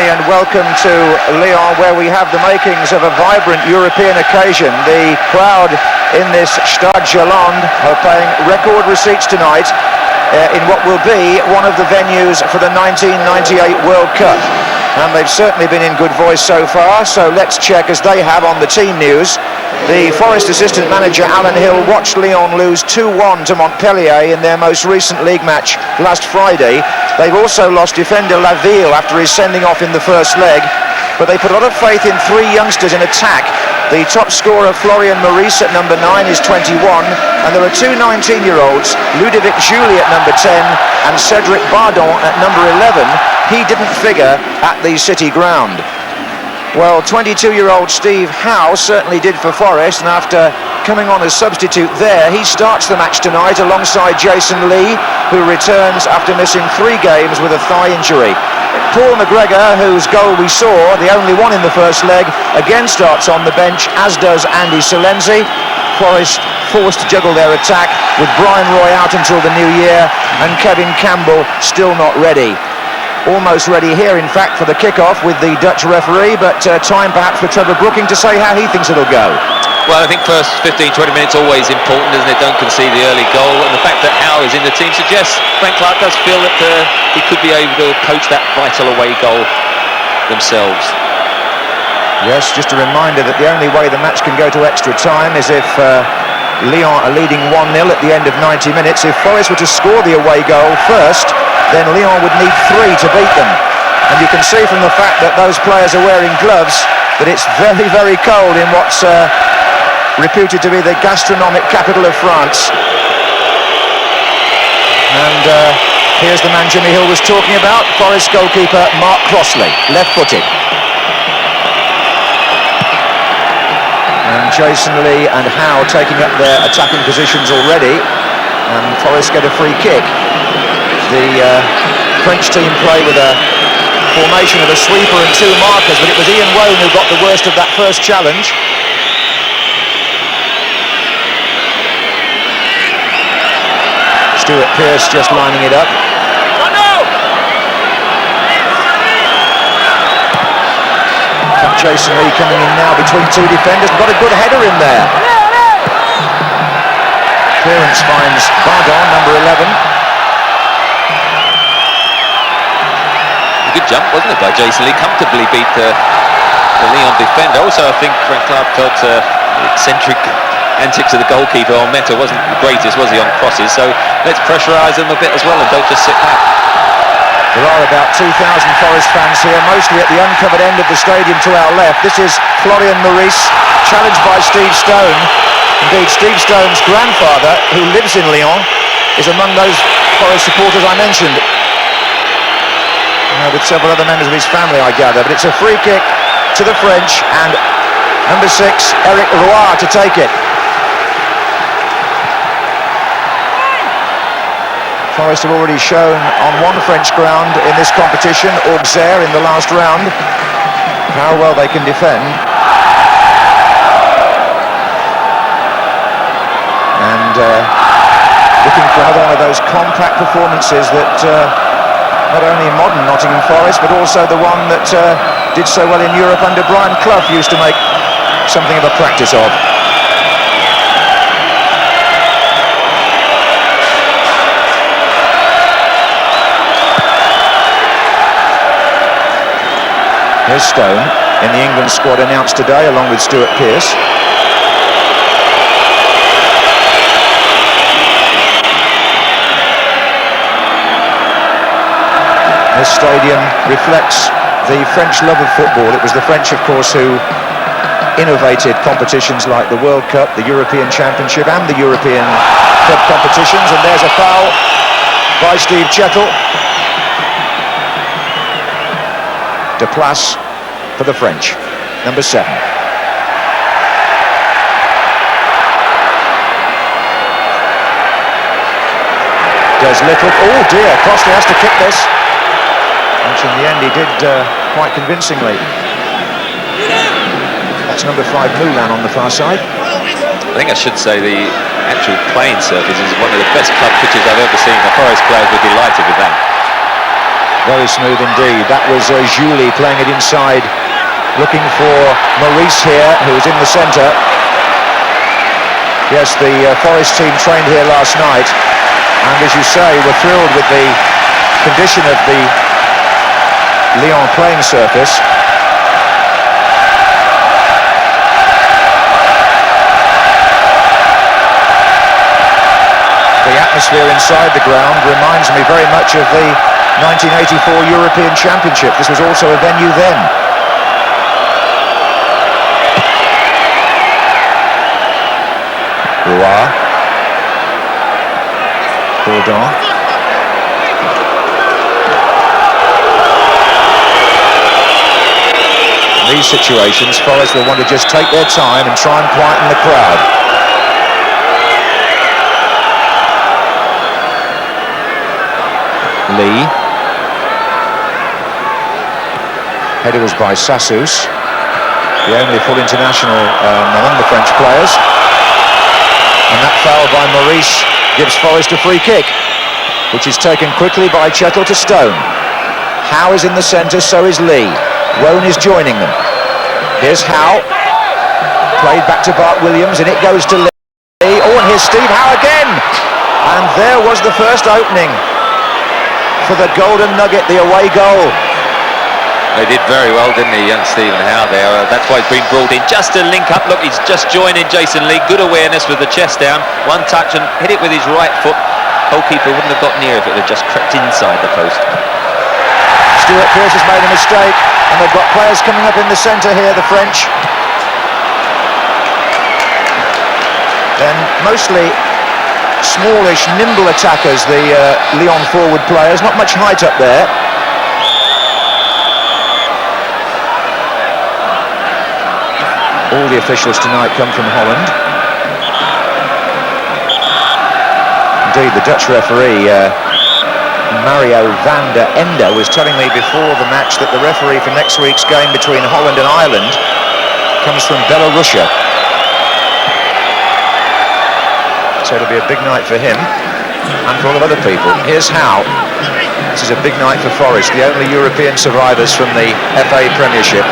evening and welcome to Lyon, where we have the makings of a vibrant European occasion. The crowd in this Stade Gerland are paying record receipts tonight in what will be one of the venues for the 1998 World Cup. And they've certainly been in good voice so far, so let's check, as they have on the team news. The Forest assistant manager Alan Hill watched Lyon lose 2-1 to Montpellier in their most recent league match last Friday. They've also lost defender Laville after his sending off in the first leg, but they put a lot of faith in three youngsters in attack. The top scorer, Florian Maurice, at number 9, is 21, and there are two 19-year-olds, Ludovic Giuly at number 10 and Cédric Bardon at number 11. He didn't figure at the City ground. Well, 22-year-old Steve Howe certainly did for Forest, and after coming on as substitute there, he starts the match tonight alongside Jason Lee, who returns after missing 3 games with a thigh injury. Paul McGregor, whose goal we saw, the only one in the first leg, again starts on the bench, as does Andy Silenzi. Forest forced to juggle their attack with Brian Roy out until the new year and Kevin Campbell still not ready. Almost ready here, in fact, for the kick-off with the Dutch referee, but time perhaps for Trevor Brooking to say how he thinks it'll go. Well, I think first 15-20 minutes always important, isn't it? Don't concede the early goal, and the fact that Howe is in the team suggests Frank Clark does feel that he could be able to coach that vital away goal themselves. Yes, just a reminder that the only way the match can go to extra time is if Lyon are leading 1-0 at the end of 90 minutes. If Forest were to score the away goal first, then Lyon would need 3 to beat them. And you can see from the fact that those players are wearing gloves that it's very, very cold in what's reputed to be the gastronomic capital of France. And here's the man Jimmy Hill was talking about, Forest goalkeeper Mark Crossley, left-footed. And Jason Lee and Howe taking up their attacking positions already, and Forest get a free kick. The French team play with a formation of a sweeper and 2 markers, but it was Ian Woan who got the worst of that first challenge. Stuart Pearce just lining it up. Jason Lee coming in now between 2 defenders, got a good header in there. Clearance finds Bardon, number 11. A good jump, wasn't it, by Jason Lee? Comfortably beat the Lyon defender. Also, I think Frank Clark felt the eccentric antics of the goalkeeper, Olmeta, wasn't the greatest, was he, on crosses? So let's pressurise them a bit as well and don't just sit back. There are about 2,000 Forest fans here, mostly at the uncovered end of the stadium to our left. This is Florian Maurice, challenged by Steve Stone. Indeed, Steve Stone's grandfather, who lives in Lyon, is among those Forest supporters I mentioned. With several other members of his family, I gather. But it's a free kick to the French, and number 6, Eric Roy, to take it. Forest have already shown on one French ground in this competition, Auxerre, in the last round, how well they can defend. And looking for another one of those compact performances that not only modern Nottingham Forest, but also the one that did so well in Europe under Brian Clough used to make something of a practice of. Here's Stone in the England squad announced today, along with Stuart Pearce. This stadium reflects the French love of football. It was the French, of course, who innovated competitions like the World Cup, the European Championship and the European club competitions. And there's a foul by Steve Chettle. Deplace for the French, number 7. Does Lyttle, oh dear, Crossley has to kick this. Which in the end he did quite convincingly. That's number 5, Moulin, on the far side. I think I should say the actual playing surface is one of the best club pitches I've ever seen. The Forest players were delighted with that. Very smooth indeed. That was Giuly playing it inside, looking for Maurice here, who is in the centre. Yes, the Forest team trained here last night, and as you say, were thrilled with the condition of the Lyon playing surface. The atmosphere inside the ground reminds me very much of the 1984 European Championship. This was also a venue then. Bardon. In these situations, Forest will want to just take their time and try and quieten the crowd. Lee. Header was by Sassus, the only full international among the French players. And that foul by Maurice gives Forest a free kick, which is taken quickly by Chettle to Stone. Howe is in the centre, so is Lee. Woan is joining them. Here's Howe, played back to Bart-Williams, and it goes to Lee. Oh, and here's Steve Howe again! And there was the first opening for the golden nugget, the away goal. They did very well, didn't he, young Stephen Howe there. That's why he's been brought in, just to link up. Look, he's just joining Jason Lee. Good awareness with the chest down. One touch and hit it with his right foot. Goalkeeper wouldn't have got near if it had just crept inside the post. Pearce has made a mistake, and they've got players coming up in the centre here, the French. And mostly smallish, nimble attackers, the Lyon forward players. Not much height up there. All the officials tonight come from Holland. Indeed, the Dutch referee, Mario van der Ende, was telling me before the match that the referee for next week's game between Holland and Ireland comes from Belarus. So it'll be a big night for him and for all of other people. Here's Howe. This is a big night for Forest, the only European survivors from the FA Premiership.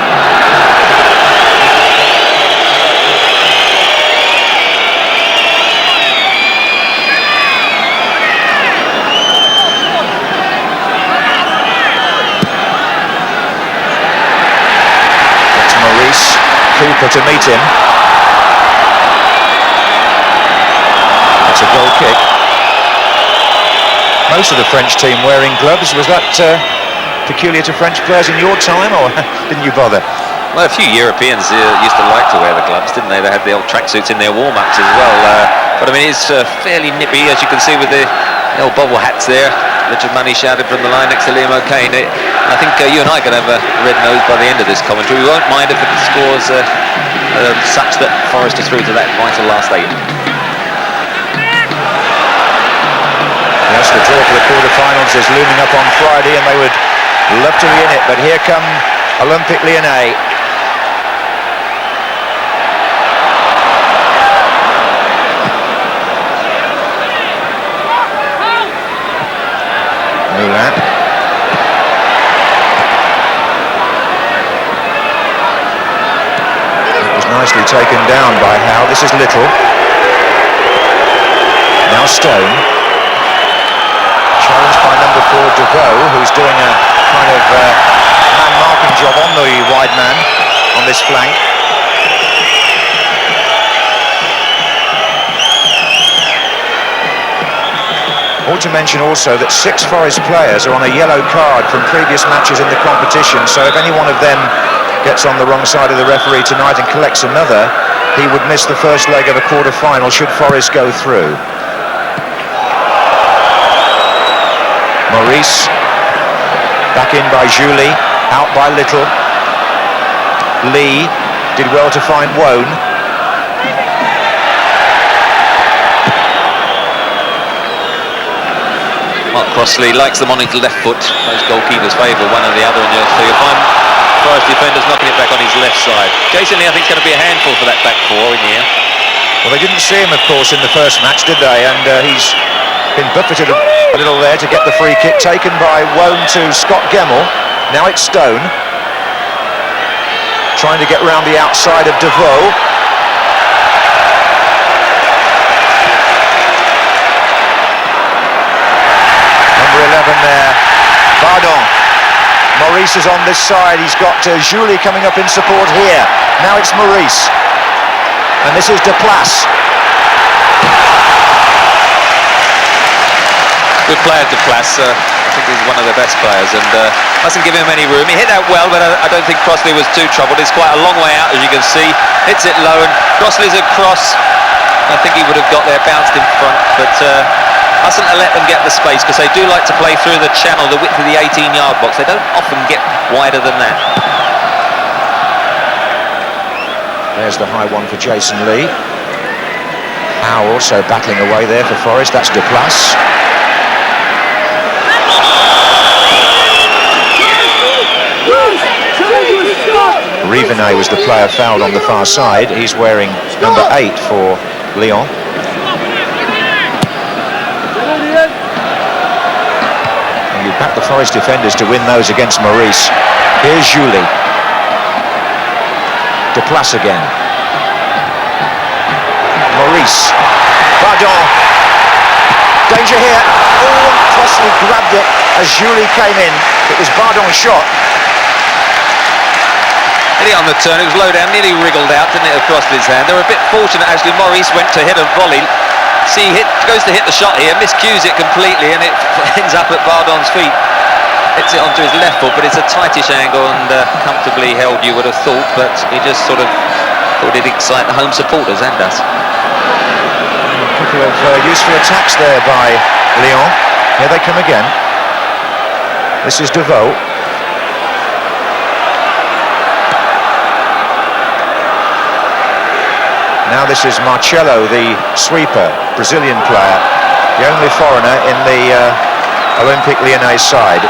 Cooper to meet him. That's a goal kick. Most of the French team wearing gloves. Was that peculiar to French players in your time, or didn't you bother? Well, a few Europeans used to like to wear the gloves, didn't they? They had the old tracksuits in their warm-ups as well. But I mean, it's fairly nippy, as you can see with the old bobble hats there. Richard Money shouted from the line next to Liam O'Kane. I think you and I could have a red nose by the end of this commentary. We won't mind if it scores such that Forest are through to that vital last 8. Yes, the draw for the quarter-finals is looming up on Friday, and they would love to be in it. But here come Olympique Lyonnais. Moulin. It was nicely taken down by Howe. This is Lyttle. Now Stone. Challenged by number 4, Devaux, who's doing a kind of man-marking job on the wide man on this flank. Ought to mention also that 6 Forest players are on a yellow card from previous matches in the competition, so if any one of them gets on the wrong side of the referee tonight and collects another, he would miss the first leg of a quarter-final should Forest go through. Maurice, back in by Giuly, out by Lyttle. Lee did well to find Woan. Crossley likes them on his left foot. Those goalkeepers favour one or the other, and you'll find Forest defenders knocking it back on his left side. Jason Lee, I think, is going to be a handful for that back 4 in here. Well, they didn't see him, of course, in the first match, did they? And he's Been buffeted a little there to get the free kick, taken by Woan to Scott Gemmill. Now it's Stone, trying to get round the outside of Devaux. Number 11 there, Bardon. Maurice is on this side, he's got Giuly coming up in support here. Now it's Maurice, and this is Deplace. Good player, Deplace. I think he's one of the best players, and mustn't give him any room. He hit that well, but I don't think Crossley was too troubled. It's quite a long way out, as you can see. Hits it low, and Crossley's across. I think he would have got there, bounced in front, but mustn't let them get the space, because they do like to play through the channel, the width of the 18-yard box. They don't often get wider than that. There's the high one for Jason Lee. Howe also battling away there for Forest. That's Deplace. Rivenet was the player fouled on the far side. He's wearing number 8 for Lyon. And you back the Forest defenders to win those against Maurice. Here's Giuly. Deplace again. Maurice. Bardon. Danger here. Oh, Crossley grabbed it as Giuly came in. It was Bardon's shot. Nearly on the turn, it was low down, nearly wriggled out, didn't it, across his hand. They were a bit fortunate, actually. Maurice went to hit a volley. See, goes to hit the shot here, miscues it completely, and it ends up at Bardon's feet. Hits it onto his left foot, but it's a tightish angle and comfortably held, you would have thought, but he just sort of thought it'd excite the home supporters and us. A couple of useful attacks there by Lyon. Here they come again. This is Devaux. Now this is Marcelo, the sweeper, Brazilian player, the only foreigner in the Olympique Lyonnais side.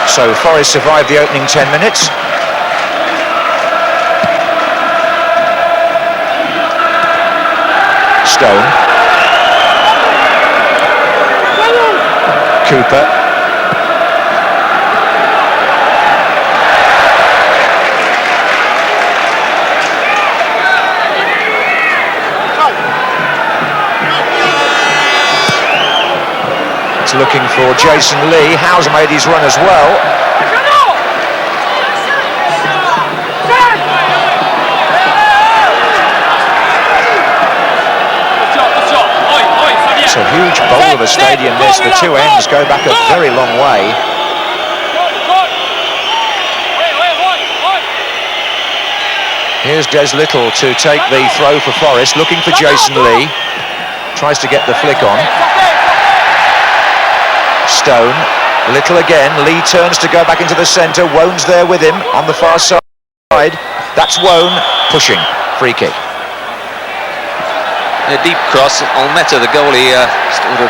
So Forest survived the opening 10 minutes. Stone. Cooper. Looking for Jason Lee. Howe's made his run as well. It's a huge bowl of a stadium this. The two ends go back a very long way. Here's Lyttle to take the throw for Forest, looking for Jason Lee. Tries to get the flick on. Stone, Lyttle again, Lee turns to go back into the centre, Woan's there with him on the far side, that's Woan pushing, free kick. A deep cross, Olmeta, the goalie, sort of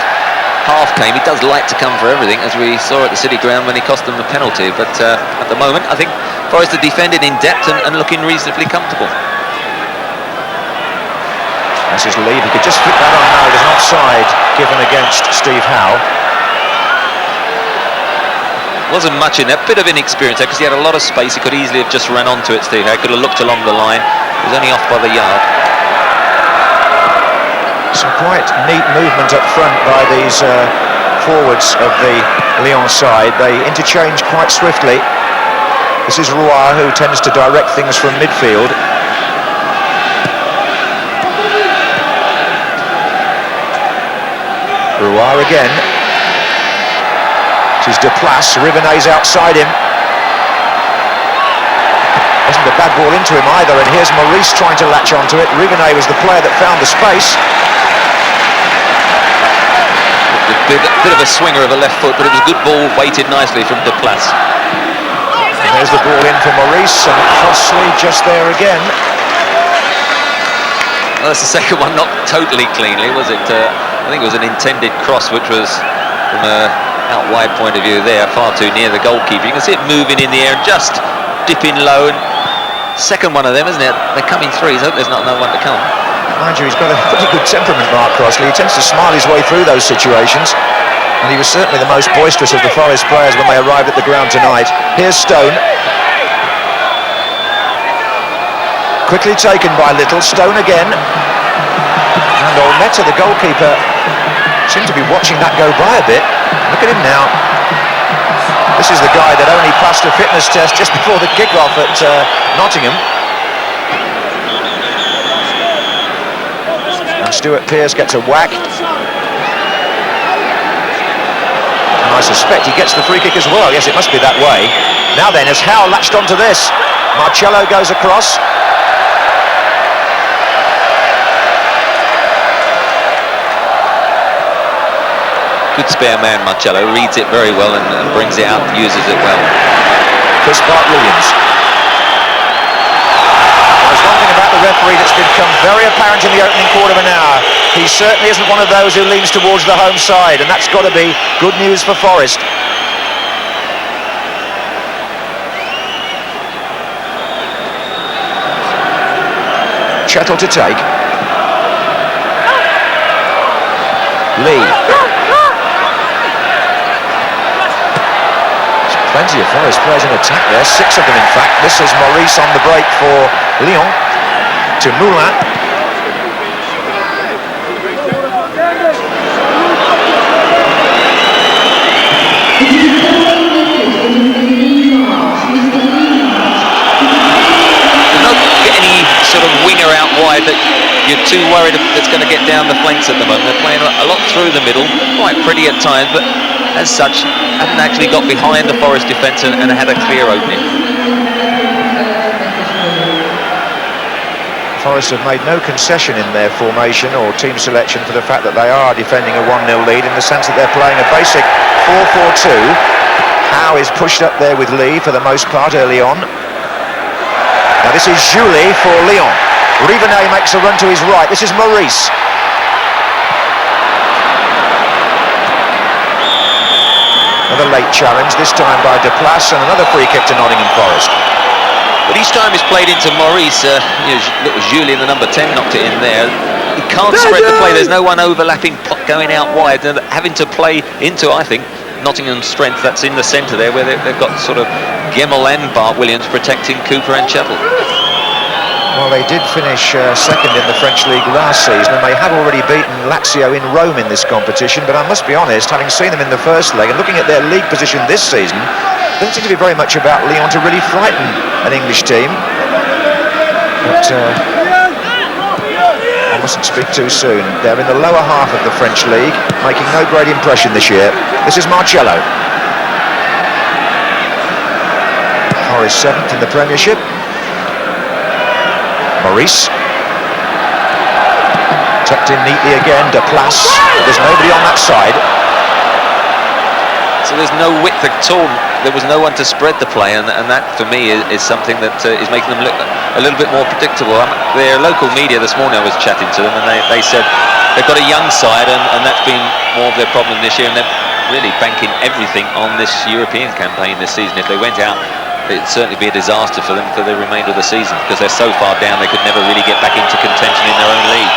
half came. He does like to come for everything, as we saw at the City Ground when he cost them the penalty, but at the moment I think Forest are defended in depth and looking reasonably comfortable. This is Lee, he could just flip that on now, there's an offside given against Steve Howe. Wasn't much in that, bit of inexperience there because he had a lot of space. He could easily have just run onto it, Steve. He could have looked along the line. He was only off by the yard. Some quite neat movement up front by these forwards of the Lyon side. They interchange quite swiftly. This is Roche, who tends to direct things from midfield. Roche again. This is Deplace, Rivenet's outside him. Wasn't a bad ball into him either, and here's Maurice trying to latch onto it. Rivenet was the player that found the space. A bit of a swinger of a left foot, but it was a good ball, weighted nicely from Deplace. And there's the ball in for Maurice, and Crossley just there again. Well, that's the second one, not totally cleanly, was it? I think it was an intended cross, which was from a out wide point of view there, far too near the goalkeeper. You can see it moving in the air and just dipping low and second one of them, isn't it? They're coming threes. I hope there's not another one to come. Mind you, he's got a pretty good temperament, Mark Crossley. He tends to smile his way through those situations. And he was certainly the most boisterous of the Forest players when they arrived at the ground tonight. Here's Stone. Quickly taken by Lyttle. Stone again. And Olmeta, the goalkeeper, seemed to be watching that go by a bit. Look at him now. This is the guy that only passed a fitness test just before the kick-off at Nottingham. And Stuart Pearce gets a whack. And I suspect he gets the free kick as well. Yes, it must be that way. Now then, as Howe latched onto this, Marcelo goes across. Good spare man, Marcelo. Reads it very well and brings it out, uses it well. Chris Bart-Williams. There's one thing about the referee that's become very apparent in the opening quarter of an hour. He certainly isn't one of those who leans towards the home side, and that's got to be good news for Forest. Chettle to take. Lee. Plenty of Forest players in attack there, 6 of them in fact. This is Maurice on the break for Lyon to Moulin. Not get any sort of winger out wide that you're too worried that's going to get down the flanks at the moment. They're playing a lot through the middle, quite pretty at times, but as such, hadn't actually got behind the Forest defence and had a clear opening. Forest have made no concession in their formation or team selection for the fact that they are defending a 1-0 lead, in the sense that they're playing a basic 4-4-2. Howe is pushed up there with Lee for the most part early on. Now this is Giuly for Lyon. Rivenet makes a run to his right. This is Maurice. Another late challenge, this time by Deplace, and another free kick to Nottingham Forest. But each time it's played into Maurice, little Giuly in the number 10 knocked it in there. He can't spread the play, there's no one overlapping, going out wide, and having to play into, I think, Nottingham's strength. That's in the centre there, where they've got sort of Gemmill and Bart-Williams protecting Cooper and Chettle. Well, they did finish second in the French League last season, and they have already beaten Lazio in Rome in this competition. But I must be honest, having seen them in the first leg and looking at their league position this season, it doesn't seem to be very much about Lyon to really frighten an English team. But I mustn't speak too soon. They're in the lower half of the French League, making no great impression this year. This is Marcelo. Forest 7th in the Premiership. Maurice. Tucked in neatly again, Deplace. There's nobody on that side. So there's no width at all. There was no one to spread the play, and that for me is something that is making them look a little bit more predictable. Their local media this morning, I was chatting to them, and they said they've got a young side, and that's been more of their problem this year, and they're really banking everything on this European campaign this season. If they went out, it'd certainly be a disaster for them for the remainder of the season, because they're so far down they could never really get back into contention in their own league.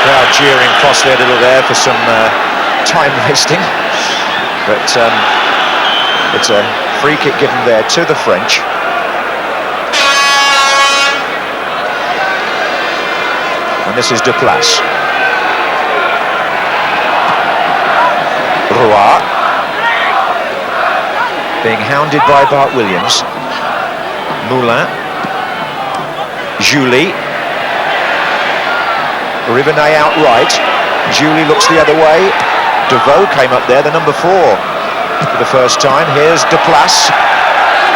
Crowd jeering Crossley a little there for some time wasting, but it's a free kick given there to the French. And this is Deplace. Roche being hounded by Bart-Williams. Moulin. Giuly. Rivenet out right. Giuly looks the other way. Devaux came up there, the number 4 for the first time. Here's Deplace.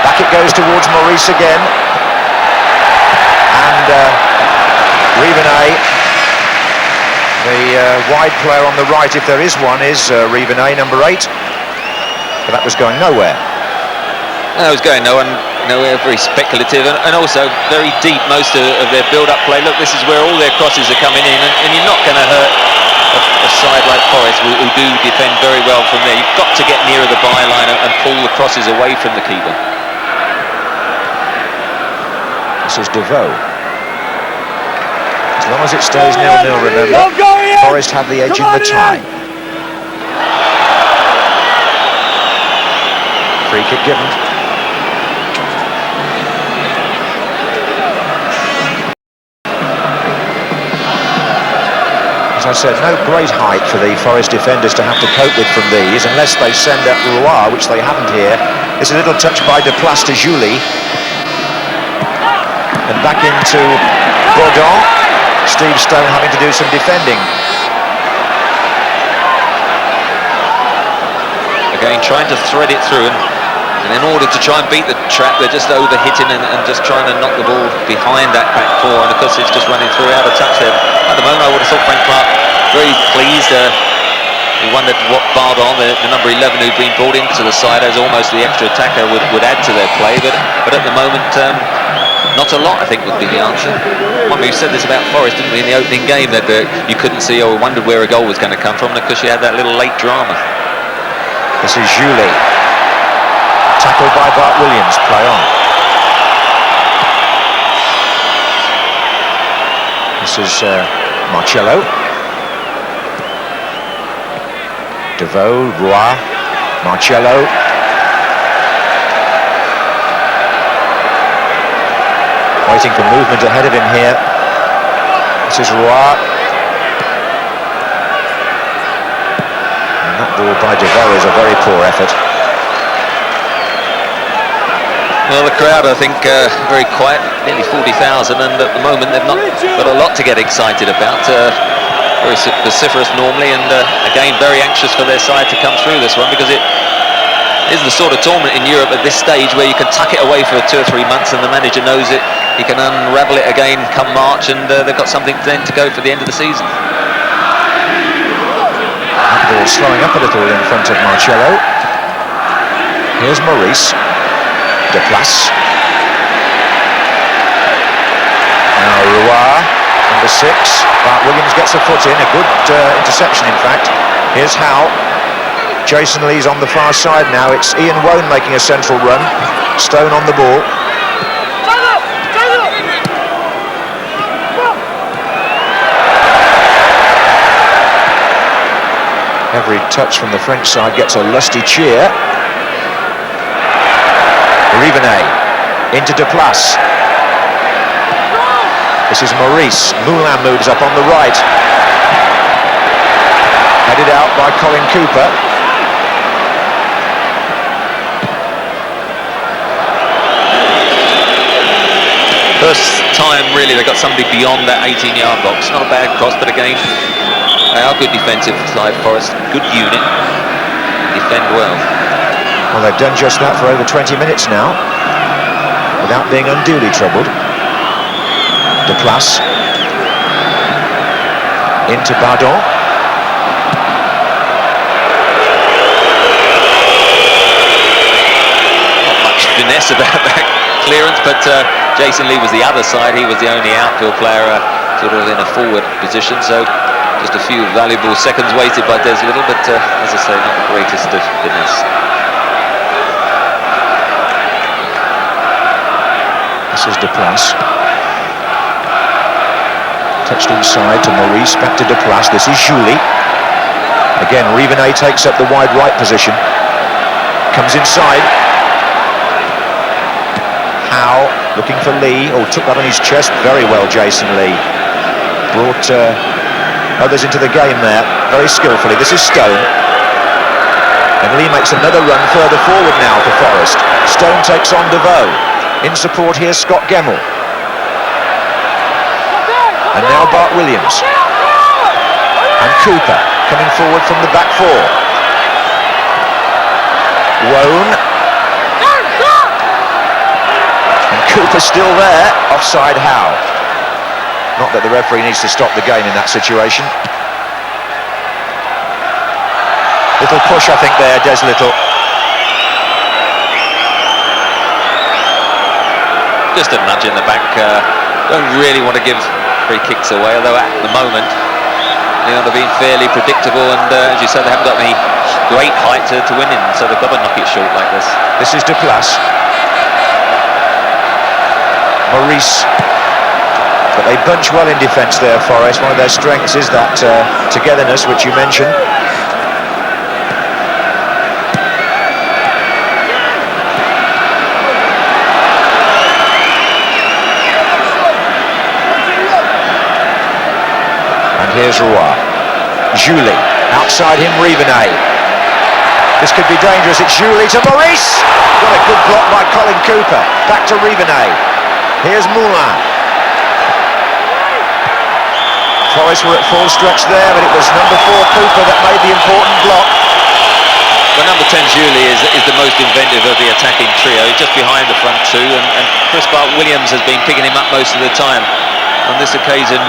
Back it goes towards Maurice again. And Rivenet, the wide player on the right, if there is one, is Rivenet, number 8. But that was going nowhere. No, it was going nowhere, and nowhere, very speculative, and also very deep, most of their build-up play. Look, this is where all their crosses are coming in, and you're not going to hurt a side like Forest, who do defend very well from there. You've got to get nearer the byline and pull the crosses away from the keeper. This is Devaux. As long as it stays 0-0, remember, Forest have the edge in the tie. Free kick given. As I said, no great height for the Forest defenders to have to cope with from these, unless they send up Roche, which they haven't here. It's a little touch by Deplace to Giuly. And back into Bardon. Steve Stone having to do some defending. Again, trying to thread it through, and in order to try and beat the trap, they're just over-hitting and just trying to knock the ball behind that back four, and of course it's just running through out of touch there. At the moment, I would have thought Frank Clark very pleased. He wondered what Bardon, the number 11 who'd been brought into the side as almost the extra attacker, would add to their play, but at the moment, not a lot, I think, would be the answer. We said this about Forest, didn't we, in the opening game, that you couldn't see or wondered where a goal was going to come from, because you had that little late drama. This is Giuly. Tackled by Bart-Williams. Play on. This is Marcelo. Devaux, Roche, Marcelo. Waiting for movement ahead of him here. This is Roche. And that ball by Devaux is a very poor effort. Well, the crowd, I think, very quiet, nearly 40,000, and at the moment they've not got a lot to get excited about. Very vociferous normally, and again, very anxious for their side to come through this one, because it is the sort of tournament in Europe at this stage where you can tuck it away for 2 or 3 months and the manager knows it. He can unravel it again come March, and they've got something then to go for the end of the season. That ball slowing up a little in front of Marcelo. Here's Maurice. Deplace. Now Roche, number 6. Bart-Williams gets a foot in, a good interception in fact. Here's Howe. Jason Lee's on the far side now. It's Woan making a central run. Stone on the ball. Every touch from the French side gets a lusty cheer. Rivenet into Deplace. This is Maurice. Moulin moves up on the right. Headed out by Colin Cooper. First time, really, they got somebody beyond that 18-yard box. Not a bad cross, but again, they are good defensive side, Forest. Good unit. Defend well. Well, they've done just that for over 20 minutes now, without being unduly troubled. Deplace. Into Bardon. Not much finesse about that clearance, but Jason Lee was the other side. He was the only outfield player sort of in a forward position, so just a few valuable seconds wasted by Des Lyttle, but as I say, not the greatest of finesse. This is Deplace. Touched inside to Maurice, back to Deplace. This is Giuly. Again, Rivenet takes up the wide right position. Comes inside. Howe looking for Lee. Oh, took that on his chest very well, Jason Lee. Brought others into the game there, very skillfully. This is Stone. And Lee makes another run further forward now for Forest. Stone takes on Devaux. In support here, Scott Gemmill. And now Bart-Williams. And Cooper coming forward from the back four. Woan. And Cooper still there. Offside Howe. Not that the referee needs to stop the game in that situation. Little push, I think, there, Des Lyttle. just a nudge in the back. Don't really want to give free kicks away, although at the moment Lyon have been fairly predictable, and as you said, they haven't got any great height to win in, so they've got to knock it short like this. This is Deplace. Maurice. But they bunch well in defence there, Forest. One of their strengths is that togetherness, which you mentioned. Here's Roche. Giuly, outside him, Rivenet. This could be dangerous. It's Giuly to Maurice. Got a good block by Colin Cooper. Back to Rivenet. Here's Moulin. Forest were at full stretch there, but it was number 4 Cooper that made the important block. Well, number 10 Giuly is the most inventive of the attacking trio. He's just behind the front two, and Bart-Williams has been picking him up most of the time. On this occasion,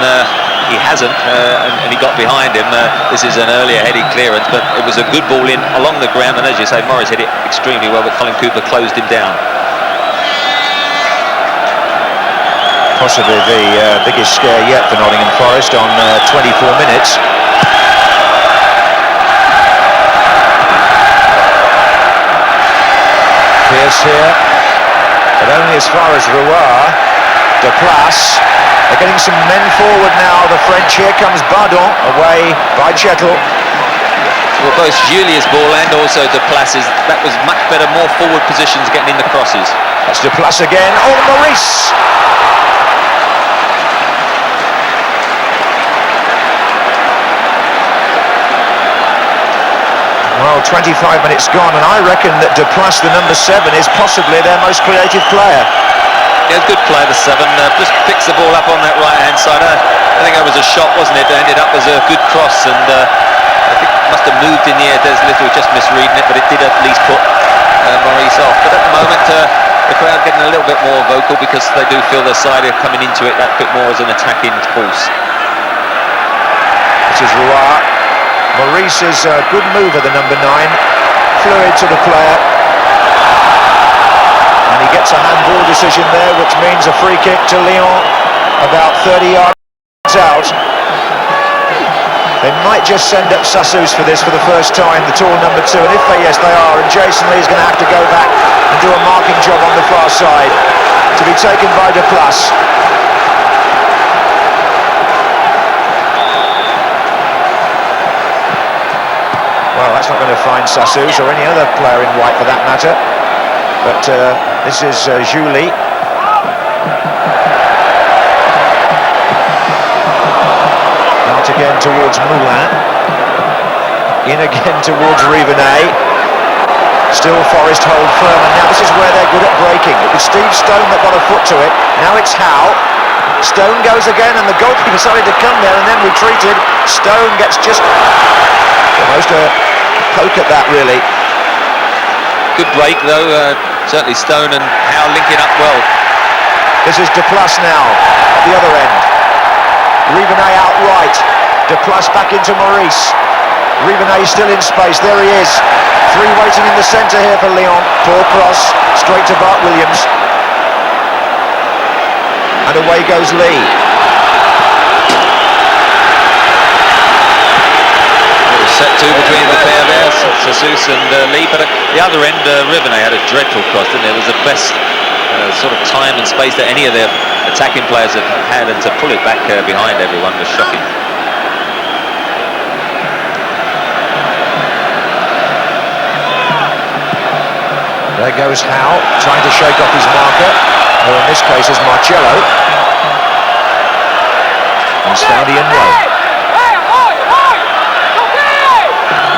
he hasn't, and he got behind him. This is an earlier heading clearance, but it was a good ball in along the ground, and as you say, Maurice hit it extremely well, but Colin Cooper closed him down. Possibly the biggest scare yet for Nottingham Forest on 24 minutes. Pearce here, but only as far as Roche. Deplace. They're getting some men forward now, the French. Here comes Bardon, away by Chettle. Well, both Giuly's ball and also Deplace's, that was much better, more forward positions getting in the crosses. That's Deplace again. Oh, Maurice! Well, 25 minutes gone, and I reckon that Deplace, the number 7, is possibly their most creative player. Yeah, good play, the 7. Just picks the ball up on that right-hand side. I think that was a shot, wasn't it? It ended up as a good cross, and I think it must have moved in the air. There's Lyttle just misreading it, but it did at least put Maurice off. But at the moment, the crowd getting a little bit more vocal because they do feel their side are coming into it that bit more as an attacking force. This is Roche. Maurice is a good mover, the number 9. Fluid to the player. And he gets a handball decision there, which means a free kick to Lyon, about 30 yards out. They might just send up Sassus for this for the first time, the tall number 2, and if they, yes they are, and Jason Lee's going to have to go back and do a marking job on the far side, to be taken by Deplace. Well, that's not going to find Sassus or any other player in white for that matter. But this is Giuly. Out again towards Moulin. In again towards Rivenet. Still Forest hold firm, and now this is where they're good at breaking. It was Steve Stone that got a foot to it. Now it's Howe. Stone goes again, and the goalkeeper decided to come there and then retreated. Stone gets just almost a poke at that, really. Good break though, certainly Stone and Howe linking up well. This is Deplace now, at the other end. Rivenet out right, Deplace back into Maurice. Rivenet still in space, there he is. 3 waiting in the centre here for Lyon. Poor cross, straight to Bart-Williams. And away goes Lee. Set 2 between the pair there, Sassus and Lee, but at the other end, Rivenet had a dreadful cross, didn't it? It was the best sort of time and space that any of their attacking players have had, and to pull it back behind everyone was shocking. There goes Howe, trying to shake off his marker, who in this case is Marcelo. And Stoudy and Woan.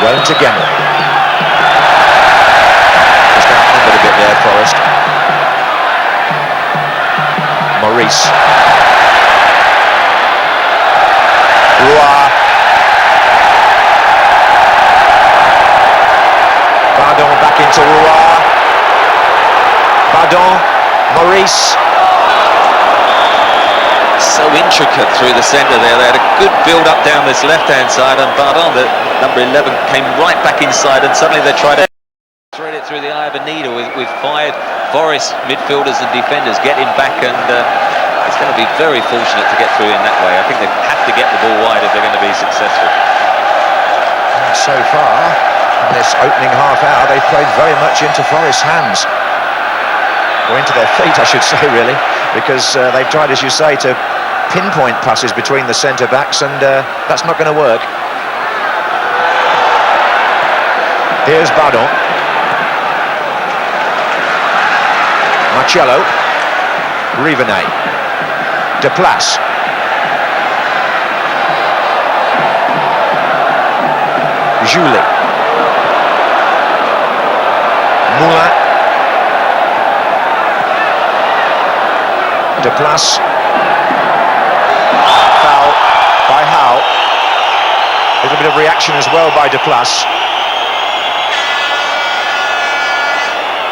Woan to Gemmill. Just outnumbered a bit there, Forest. Maurice. Roche. Bardon back into Roche. Bardon. Maurice. So intricate through the centre there. They had a good build-up down this left-hand side, and Bardon, the number 11, came right back inside, and suddenly they tried Thread it through the eye of a needle with 5 Forest midfielders and defenders getting back, and it's going to be very fortunate to get through in that way. I think they have to get the ball wide if they're going to be successful. And so far, in this opening half hour, they've played very much into Forest's hands. Or into their feet, I should say, really, because they've tried, as you say, to pinpoint passes between the centre-backs, and that's not going to work. Here's Bardon. Marcelo, Rivenet, Deplace, Giuly, Moulin, Deplace, foul by Howe. A little bit of reaction as well by Deplace.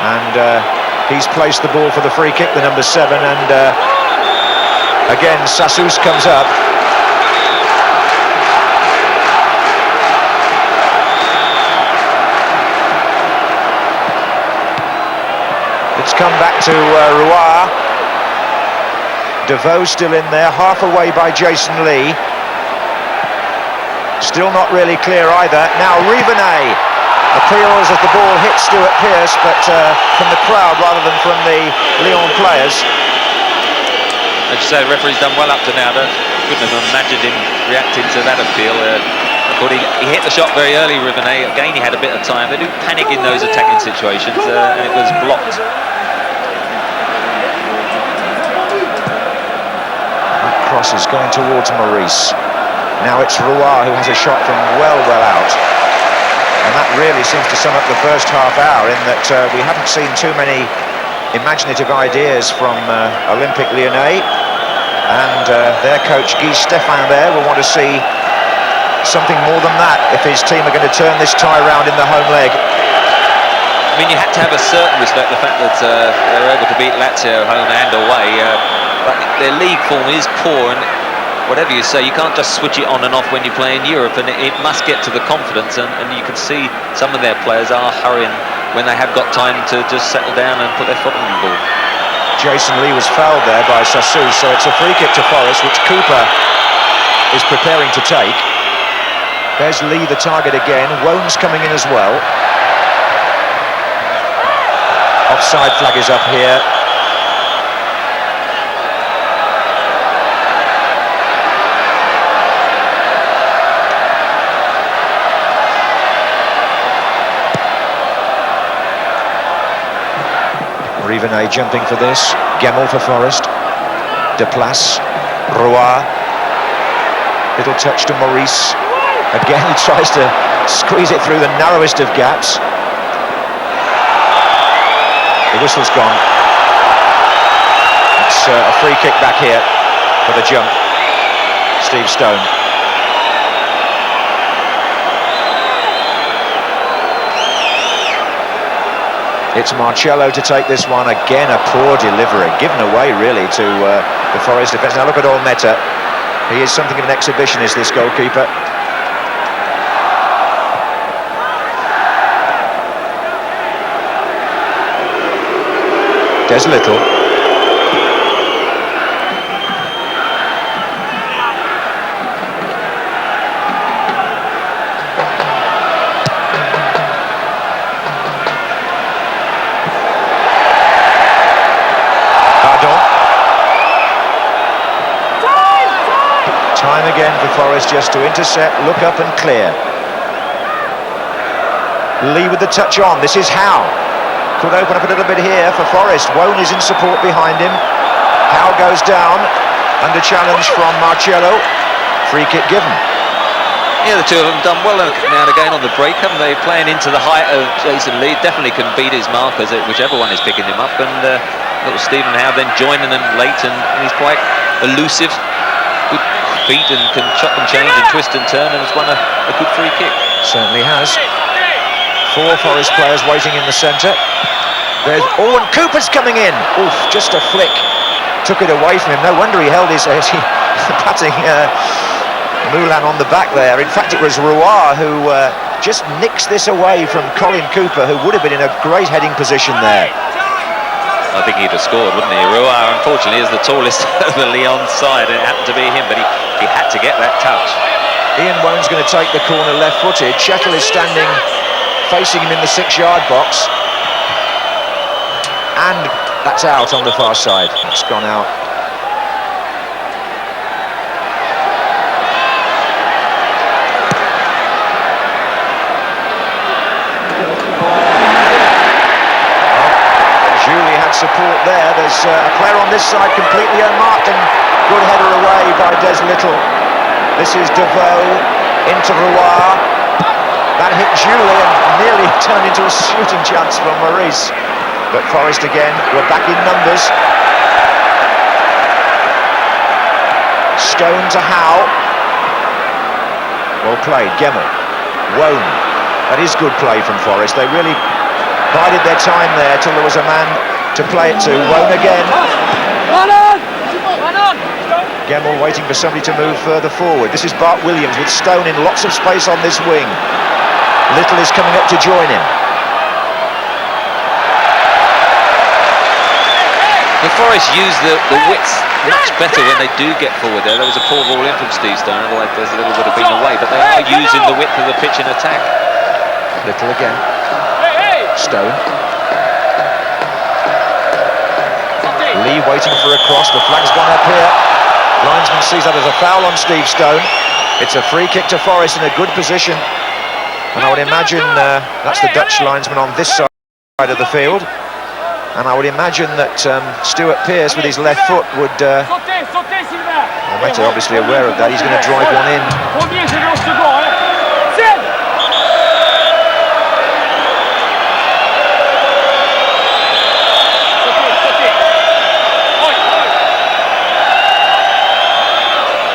And he's placed the ball for the free kick, the number 7, and again Sassus comes up. It's come back to Roche. Devaux still in there, half away by Jason Lee. Still not really clear either. Now Rivenet appeals as the ball hits Pearce, but from the crowd rather than from the Lyon players. As you say, the referee's done well up to now. Couldn't have imagined him reacting to that appeal. But he hit the shot very early, Rivenet. Again, he had a bit of time. They do panic in those attacking situations, and it was blocked. That cross is going towards Maurice. Now it's Roche who has a shot from well out. And that really seems to sum up the first half hour, in that we haven't seen too many imaginative ideas from Olympique Lyonnais, and their coach Stéphan there will want to see something more than that if his team are going to turn this tie round in the home leg. I mean, you had to have a certain respect for the fact that they were able to beat Lazio home and away, but their league form is poor, and whatever you say, you can't just switch it on and off when you play in Europe, and it must get to the confidence, and you can see some of their players are hurrying when they have got time to just settle down and put their foot on the ball. Jason Lee was fouled there by Sassus, so it's a free kick to Forest, which Cooper is preparing to take. There's Lee, the target again. Woan's coming in as well. Offside flag is up here. Rivenet jumping for this. Gemmill for Forest. Deplace. Roche. Little touch to Maurice. Again, he tries to squeeze it through the narrowest of gaps. The whistle's gone. It's a free kick back here for the jump. Steve Stone. It's Marcelo to take this one. Again, a poor delivery, given away really to the Forest defence. Now look at Olmeta. He is something of an exhibitionist, this goalkeeper. There's Lyttle. Bardon. Time again for Forest just to intercept, look up and clear. Lee with the touch on. This is Howe. Could open up a little bit here for Forest. Woan is in support behind him. Howe goes down under challenge from Marcelo. Free kick given. Yeah, the two of them done well now and again on the break, haven't they? Playing into the height of Jason Lee, definitely can beat his markers, whichever one is picking him up. And little Stephen Howe then joining them late, and he's quite elusive, good feet, and can chop and change and twist and turn, and has won a good free kick. Certainly has. 4 Forest players waiting in the centre. There's and Cooper's coming in. Oof, just a flick. Took it away from him. No wonder he held his patting Moulin on the back there. In fact, it was Roche who just nicks this away from Colin Cooper, who would have been in a great heading position there. I think he'd have scored, wouldn't he? Roche, unfortunately, is the tallest of the Lyon side, and it happened to be him, but he had to get that touch. Ian Woan's going to take the corner left-footed. Chettle is standing facing him in the 6-yard box. And that's out on the far side. That's gone out. Giuly had support there. There's a player on this side completely unmarked, and good header away by Lyttle. This is Devaux into Roche. That hit Giuly and nearly turned into a shooting chance from Maurice. But Forest again, we're back in numbers. Stone to Howe. Well played, Gemmill. Woan. That is good play from Forest. They really bided their time there till there was a man to play it to. Woan again. Gemmill waiting for somebody to move further forward. This is Bart-Williams with Stone in lots of space on this wing. Lyttle is coming up to join him. The Forest use the width much better when they do get forward there. There was a poor ball in from Steve Stone, otherwise there's a little would have been away, but they are using the width of the pitch in attack. Lyttle again. Stone. Lee waiting for a cross. The flag's gone up here. Linesman sees that as a foul on Steve Stone. It's a free kick to Forest in a good position. And I would imagine that's the Dutch linesman on this side of the field. And I would imagine that Pearce with his left foot would... Olmeta obviously aware of that. He's going to drive one in.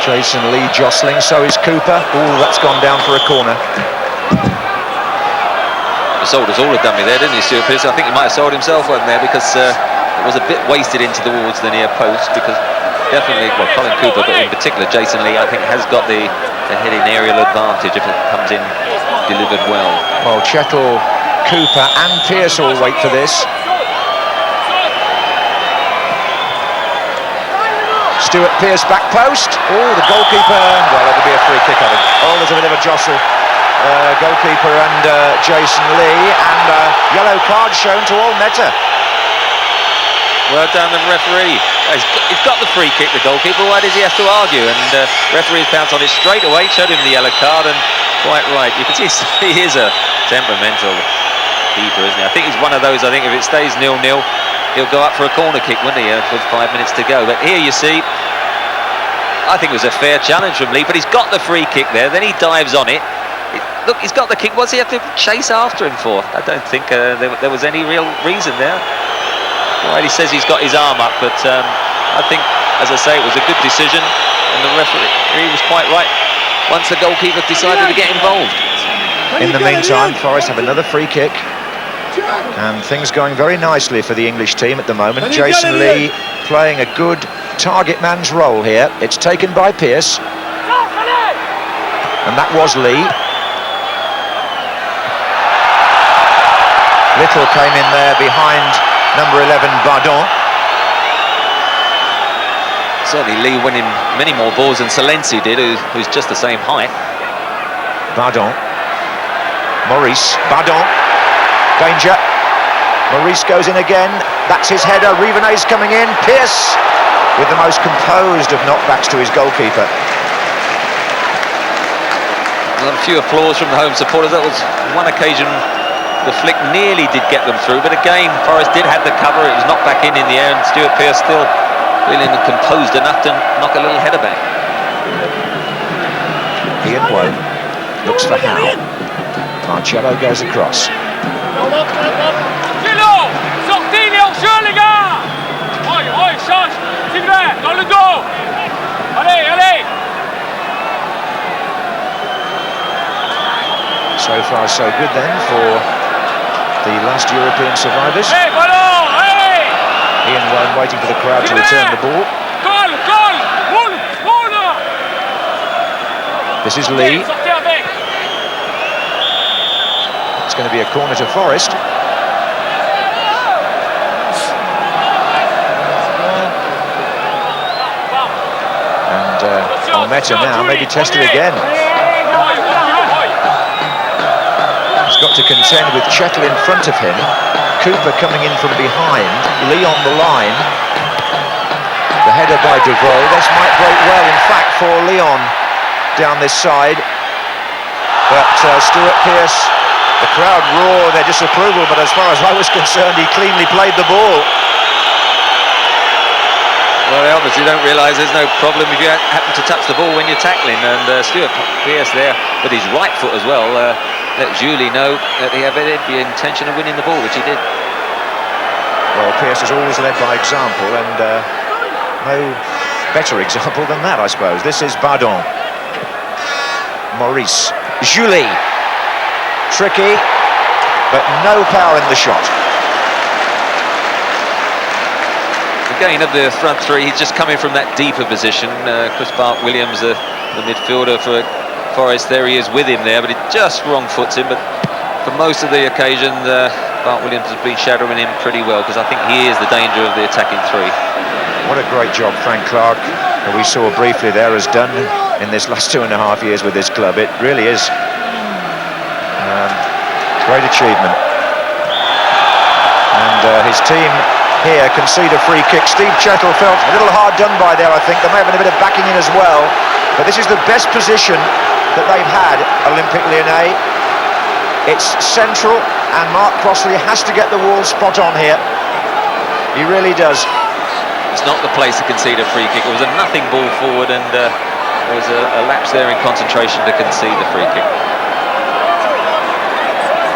Jason Lee jostling, so is Cooper. Oh, that's gone down for a corner. He sold us all a dummy there, didn't he, Stuart Pearce? I think he might have sold himself one there because it was a bit wasted into towards the near post, because definitely, well, Colin Cooper, but in particular Jason Lee, I think has got the heading aerial advantage if it comes in delivered well. Well, Chettle, Cooper and Pearce all wait for this. Stuart Pearce back post. Oh, the goalkeeper. Well, it'll be a free kick, I think. Oh, there's a bit of a jostle. Goalkeeper and Jason Lee, and yellow card shown to Olmeta. Well done, the referee. He's got the free kick, the goalkeeper. Why does he have to argue? And referee's pounced on it straight away, showed him the yellow card, and quite right. You can see he is a temperamental keeper, isn't he? I think he's one of those. I think if it stays 0-0. He'll go up for a corner kick, wouldn't he, with 5 minutes to go. But here you see, I think it was a fair challenge from Lee, but he's got the free kick there, then he dives on it. Look, he's got the kick. What's he have to chase after him for? I don't think there was any real reason there. Well, he says he's got his arm up, but I think, as I say, it was a good decision, and the referee was quite right once the goalkeeper decided to get involved. In the meantime, Forest have another free kick. And things going very nicely for the English team at the moment. Jason Lee playing a good target man's role here. It's taken by Pearce. And that was Lee. Lyttle came in there behind number 11, Bardon. Certainly Lee winning many more balls than Silenzi did, who's just the same height. Bardon. Maurice. Bardon. Danger. Maurice goes in again. That's his header. Rivenet's coming in. Pearce with the most composed of knockbacks to his goalkeeper. Well, a few applause from the home supporters. That was one occasion the flick nearly did get them through, but again Forest did have the cover. It was knocked back in the air, and Stuart Pearce still feeling composed enough to knock a little header back. Ian Woan looks for Howe. Marcelo goes across. Sortez les hors-jeux, les gars! Oi, change! Sylvain, dans le dos! Allez! So far, so good then for the last European survivors. Hey, ballon! Hey! Ian Woan waiting for the crowd to return the ball. Goal! This is Lee. It's going to be a corner to Forest. And Olmeta now maybe tested again. He's got to contend with Chettle in front of him. Cooper coming in from behind. Lee on the line. The header by Devaux. This might break well, in fact, for Lyon down this side. But Stuart Pearce, the crowd roar their disapproval, but as far as I was concerned, he cleanly played the ball. Well, they obviously don't realise there's no problem if you happen to touch the ball when you're tackling, and Stuart Pearce there with his right foot as well let Giuly know that he had every intention of winning the ball, which he did. Well, Pearce has always led by example, and no better example than that, I suppose. This is Bardon. Maurice. Giuly. Tricky, but no power in the shot. Again, of the front three, he's just coming from that deeper position. Chris Bart-Williams, the midfielder for Forest, there he is with him there, but it just wrong foots him. But for most of the occasion, Bart-Williams has been shadowing him pretty well, because I think he is the danger of the attacking three. What a great job Frank Clark, who we saw briefly there, has done in this last 2.5 years with this club. It really is great achievement. And his team here concede a free kick. Steve Chettle felt a little hard done by there, I think. There may have been a bit of backing in as well. But this is the best position that they've had, Olympique Lyonnais. It's central, and Mark Crossley has to get the wall spot on here. He really does. It's not the place to concede a free kick. It was a nothing ball forward, and there was a lapse there in concentration to concede the free kick.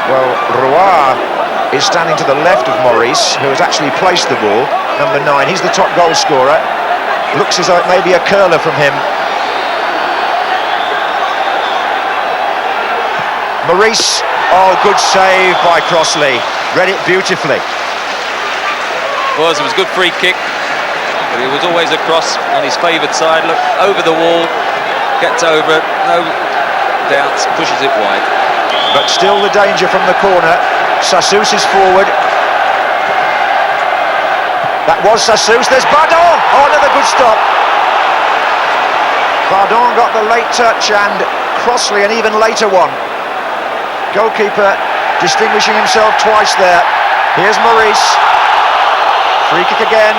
Well, Roche is standing to the left of Maurice, who has actually placed the ball. Number 9, he's the top goal scorer. Looks as though it may be a curler from him. Maurice, oh, good save by Crossley. Read it beautifully. It was a good free kick, but it was always a cross on his favoured side. Look, over the wall, gets over it, no doubts, pushes it wide. But still the danger from the corner. Sassus is forward. That was Sassus. There's Bardon. Oh, another good stop. Bardon got the late touch, and Crossley an even later one. Goalkeeper distinguishing himself twice there. Here's Maurice. Free kick again.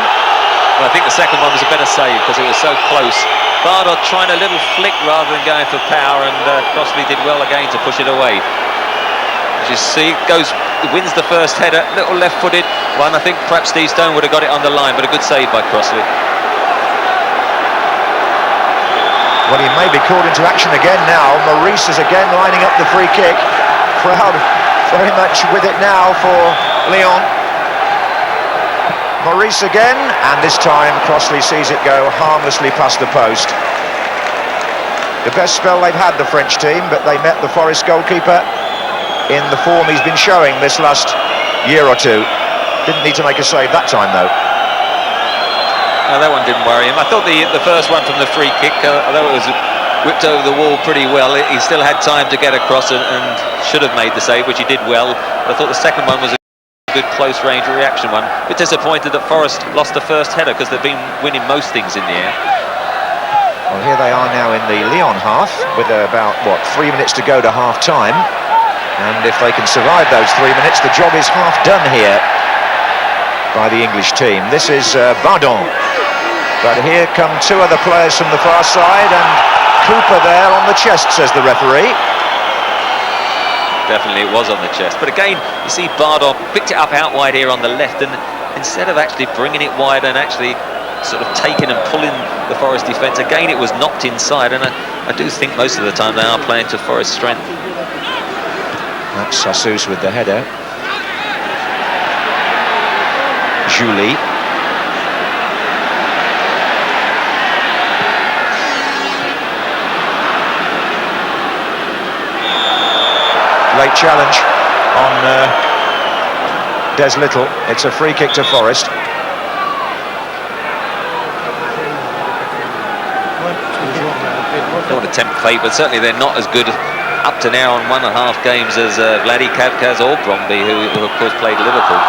Well, I think the second one was a better save because it was so close. Bardon trying a little flick rather than going for power, and Crossley did well again to push it away. As you see, wins the first header, little left-footed one. I think perhaps Steve Stone would have got it on the line, but a good save by Crossley. Well, he may be called into action again now. Maurice is again lining up the free kick. Crowd very much with it now for Lyon. Maurice again, and this time Crossley sees it go harmlessly past the post. The best spell they've had, the French team, but they met the Forest goalkeeper in the form he's been showing this last year or two. Didn't need to make a save that time, though. No, that one didn't worry him. I thought the first one from the free kick, although it was whipped over the wall pretty well, he still had time to get across and should have made the save, which he did well. I thought the second one was a good close-range reaction one. A bit disappointed that Forest lost the first header because they've been winning most things in the air. Well, here they are now in the Lyon half, with about, 3 minutes to go to half-time. And if they can survive those 3 minutes, the job is half done here by the English team. This is Bardon. But here come two other players from the far side, and Cooper there on the chest, says the referee. Definitely it was on the chest. But again, you see Bardon picked it up out wide here on the left, and instead of actually bringing it wide and actually sort of taking and pulling the Forest defence, again it was knocked inside, and I do think most of the time they are playing to Forest strength. That's Sassus with the header. Giuly. Late challenge on Lyttle. It's a free kick to Forest. Don't want to tempt fate, but certainly they're not as good up to now on 1.5 games as Vladdy Kavkaz or Bromby, who of course played Liverpool.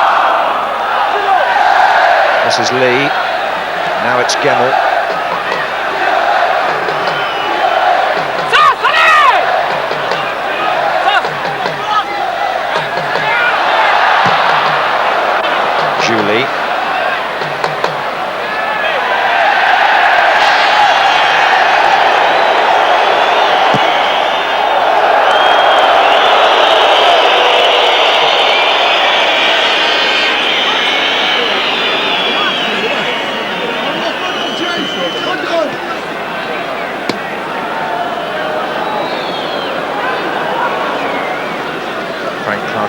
This is Lee. Now it's Gemmill. Giuly.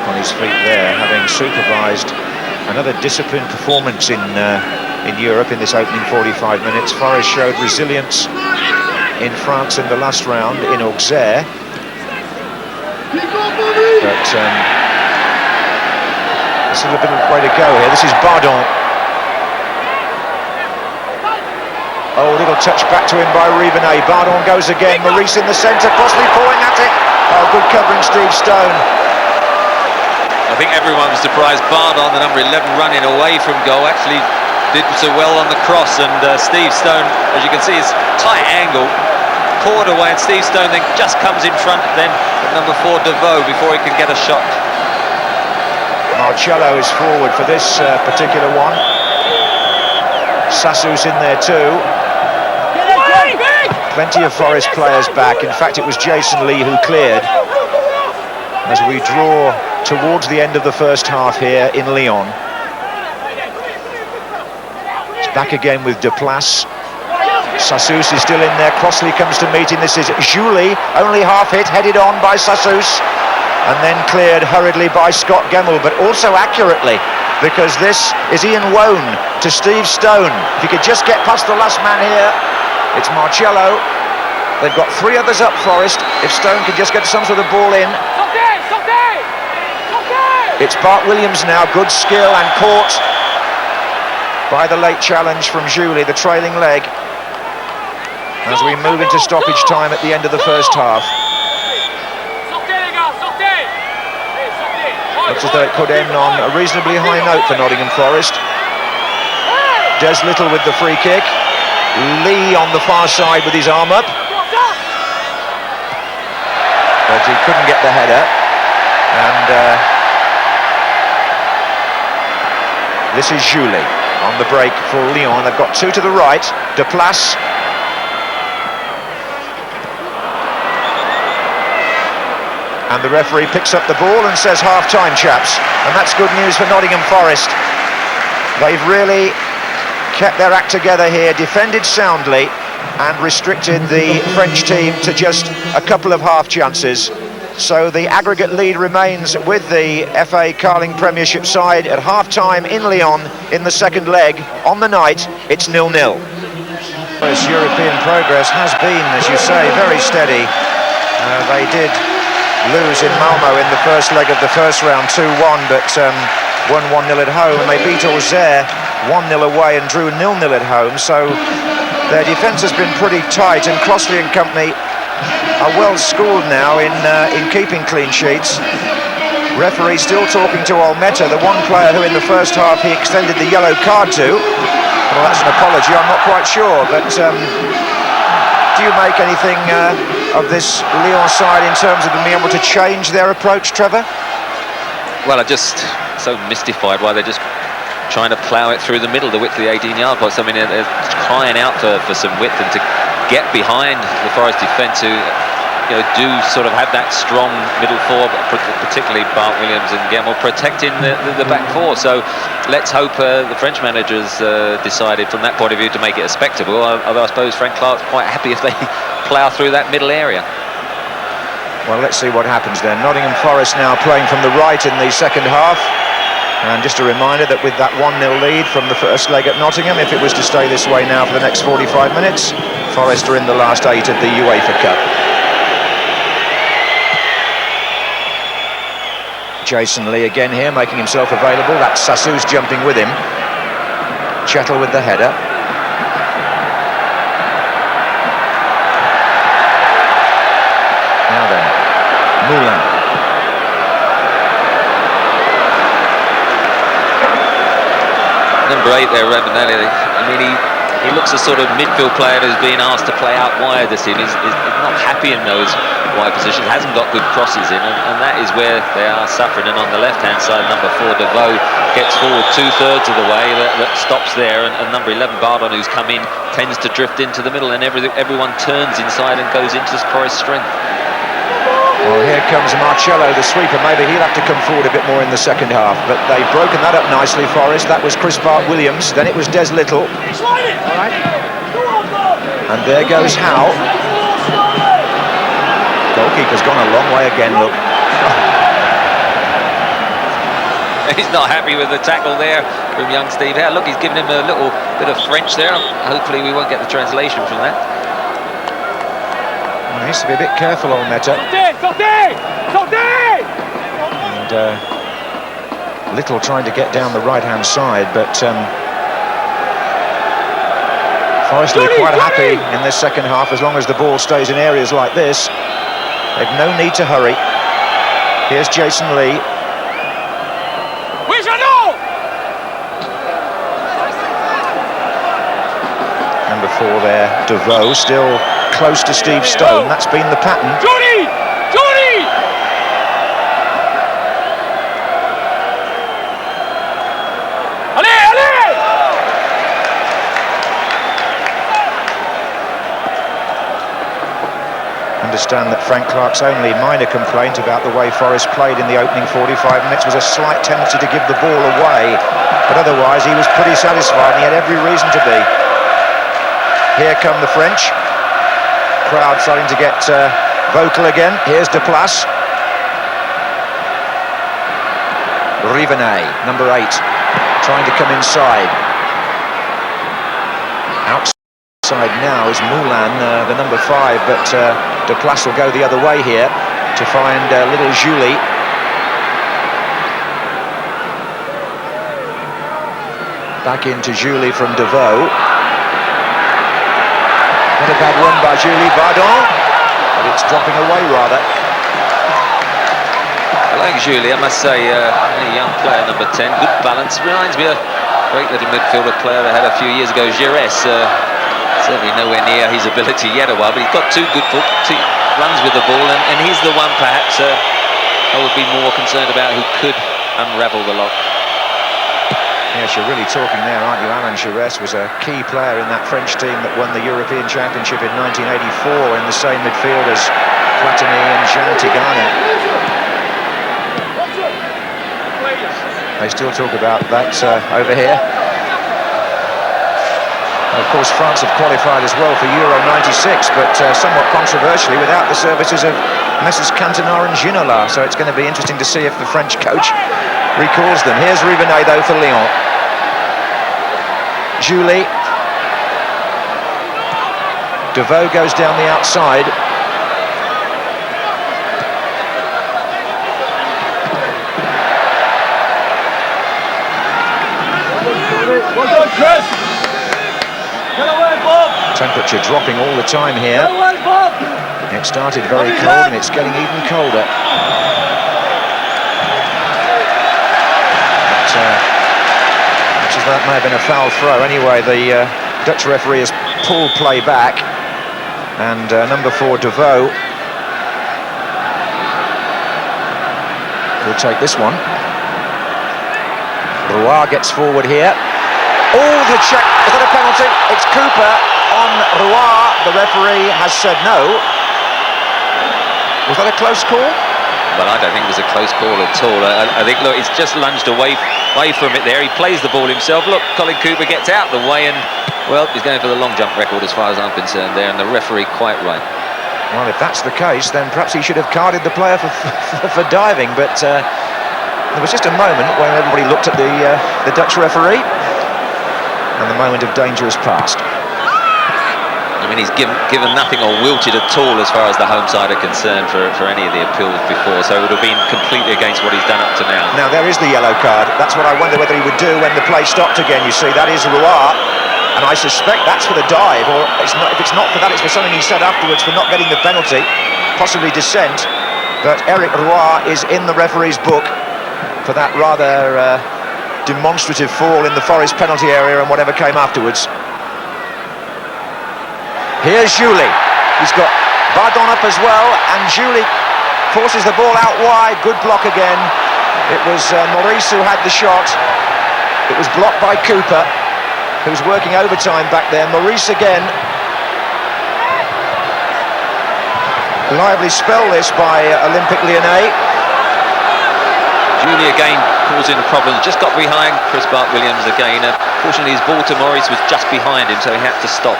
On his feet there, having supervised another disciplined performance in Europe in this opening 45 minutes. Forest showed resilience in France in the last round in Auxerre, but there's a little bit of way to go here. This is Bardon. Oh, little touch back to him by Rivenet. Bardon goes again. Maurice in the centre. Crossley pulling at it. Oh, good covering, Steve Stone. I think everyone was surprised. Bardon, the number 11, running away from goal, actually did so well on the cross, and Steve Stone, as you can see, is tight angle, poured away, and Steve Stone then just comes in front then at number 4, Devaux, before he can get a shot. Marcelo is forward for this particular one. Sassus in there too. Plenty of Forest players back. In fact, it was Jason Lee who cleared. As we draw towards the end of the first half here in Lyon. It's back again with Deplace. Sassus is still in there. Crossley comes to meet him. This is Giuly, only half hit, headed on by Sassus, and then cleared hurriedly by Scott Gemmill, but also accurately, because this is Woan to Steve Stone. If he could just get past the last man here. It's Marcelo. They've got 3 others up, Forest. If Stone could just get some sort of ball in. It's Bart-Williams now, good skill, and caught by the late challenge from Giuly, the trailing leg, as we move into stoppage time at the end of the first half. Looks as though it could end on a reasonably high note for Nottingham Forest. Little with the free kick. Lee on the far side with his arm up. But he couldn't get the header. And this is Giuly on the break for Lyon. They've got 2 to the right. Deplace. And the referee picks up the ball and says half-time, chaps. And that's good news for Nottingham Forest. They've really kept their act together here, defended soundly, and restricted the French team to just a couple of half chances. So the aggregate lead remains with the FA Carling Premiership side at half-time in Lyon in the second leg. On the night, it's 0-0. This European progress has been, as you say, very steady. They did lose in Malmo in the first leg of the first round, 2-1, but won 1-0 at home. They beat Auxerre 1-0 away and drew 0-0 at home. So their defence has been pretty tight, and Crossley and company are well schooled now in keeping clean sheets. Referee still talking to Olmeta, the one player who in the first half he extended the yellow card to. Well, that's an apology, I'm not quite sure, but do you make anything of this Lyon side in terms of them being able to change their approach, Trevor? Well, I'm just so mystified why they're just trying to plough it through the middle, the width of the 18-yard box. I mean, they're crying out for some width and to get behind the Forest defence, who do sort of have that strong middle four, particularly Bart-Williams and Gemmill, protecting the back four. So let's hope the French managers decided from that point of view to make it a spectacle. Although I suppose Frank Clark's quite happy if they plough through that middle area. Well, let's see what happens then. Nottingham Forest now playing from the right in the second half. And just a reminder that with that 1-0 lead from the first leg at Nottingham, if it was to stay this way now for the next 45 minutes, Forest are in the last 8 of the UEFA Cup. Jason Lee again here, making himself available. That's Sassus jumping with him. Chettle with the header. Now then, great there, Rivenet. I mean, he looks a sort of midfield player who's being asked to play out wide this evening. He's not happy in those wide positions, hasn't got good crosses in, and that is where they are suffering. And on the left-hand side, number 4, Devaux, gets forward 2/3 of the way, that stops there, and number 11, Bardon, who's come in, tends to drift into the middle, and everyone turns inside and goes into Forest's strength. Well, here comes Marcelo, the sweeper. Maybe he'll have to come forward a bit more in the second half, but they've broken that up nicely, Forest. That was Bart-Williams, then it was Lyttle. And there goes Howe. Goalkeeper's gone a long way again, look. He's not happy with the tackle there from young Steve Howe. Look, he's given him a little bit of French there. Hopefully we won't get the translation from that. Well, he needs to be a bit careful, Olmeta. And Lyttle trying to get down the right-hand side, but Forest will be quite happy in this second half as long as the ball stays in areas like this. They've no need to hurry. Here's Jason Lee. Number 4 there, Devaux, still close to Steve Stone. That's been the pattern. Giuly! Understand that Frank Clark's only minor complaint about the way Forest played in the opening 45 minutes was a slight tendency to give the ball away, but otherwise he was pretty satisfied and he had every reason to be. Here come the French. Crowd starting to get vocal again. Here's Deplace. Rivenet, number 8, trying to come inside. Outside now is Moulin, the number 5, but Deplace will go the other way here to find little Giuly. Back into Giuly from Devaux. Not a bad run by Giuly, Bardon, but it's dropping away rather. I like Giuly, I must say, a young player, number 10, good balance. Reminds me of a great little midfielder player they had a few years ago, Gerland. Certainly nowhere near his ability yet a while, but he's got 2 good runs with the ball, and he's the one perhaps I would be more concerned about who could unravel the lock. Yes, you're really talking there, aren't you? Alain Giresse was a key player in that French team that won the European Championship in 1984 in the same midfield as Platini and Jean Tigana. They still talk about that over here. And of course, France have qualified as well for Euro 96, but somewhat controversially without the services of Messrs Cantona and Ginola. So it's going to be interesting to see if the French coach recalls them. Here's Rivenet though for Lyon. Giuly. Devaux goes down the outside. Temperature dropping all the time here. It started very cold and it's getting even colder. That may have been a foul throw. Anyway, the Dutch referee has pulled play back, and number 4, Devaux, will take this one. Roche gets forward here. Oh, the check. Is that a penalty? It's Cooper on Roche. The referee has said no. Was that a close call? Well, I don't think it was a close call at all. I think, look, he's just lunged away from it there. He plays the ball himself. Look, Colin Cooper gets out the way and, well, he's going for the long jump record as far as I'm concerned there, and the referee quite right. Well, if that's the case, then perhaps he should have carded the player for diving, but there was just a moment when everybody looked at the Dutch referee, and the moment of danger has passed. I mean, he's given nothing or wilted at all as far as the home side are concerned for any of the appeals before, so it would have been completely against what he's done up to now. Now, there is the yellow card. That's what I wonder whether he would do when the play stopped again. You see, that is Roche, and I suspect that's for the dive, or it's not, if it's not for that, it's for something he said afterwards for not getting the penalty, possibly dissent. But Eric Roche is in the referee's book for that rather demonstrative fall in the Forest penalty area and whatever came afterwards. Here's Giuly. He's got Bardon up as well, and Giuly forces the ball out wide. Good block again. It was Maurice who had the shot. It was blocked by Cooper, who's working overtime back there. Maurice again. Lively spell this by Olympique Lyonnais. Giuly again causing problems, just got behind Chris Bart-Williams again. Fortunately his ball to Maurice was just behind him, so he had to stop.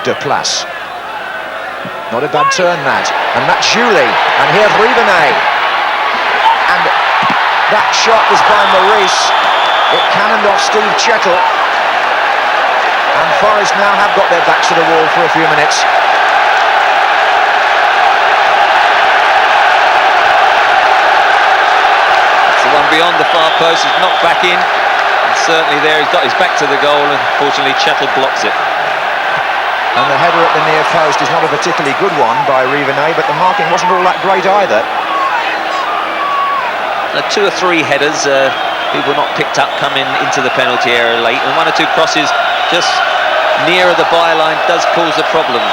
Deplace. Not a bad turn, that. And that's Giuly. And here's Rivenet. And that shot was by Maurice. It cannoned off Steve Chettle. And Forest now have got their backs to the wall for a few minutes. It's the one beyond the far post. He's knocked back in. And certainly there, he's got his back to the goal, and fortunately Chettle blocks it. And the header at the near post is not a particularly good one by Rivenet, but the marking wasn't all that great either. Two or three headers, people not picked up coming into the penalty area late, and one or two crosses just nearer the byline does cause a problem.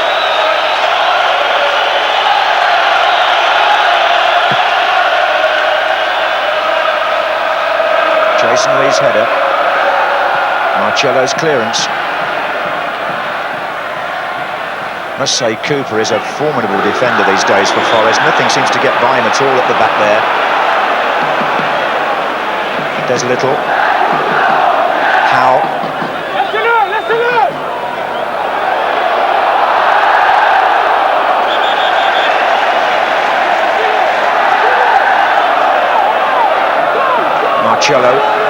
Jason Lee's header. Marcelo's clearance. I must say Cooper is a formidable defender these days for Forest. Nothing seems to get by him at all at the back there. There's Lyttle. Howe. Marcelo.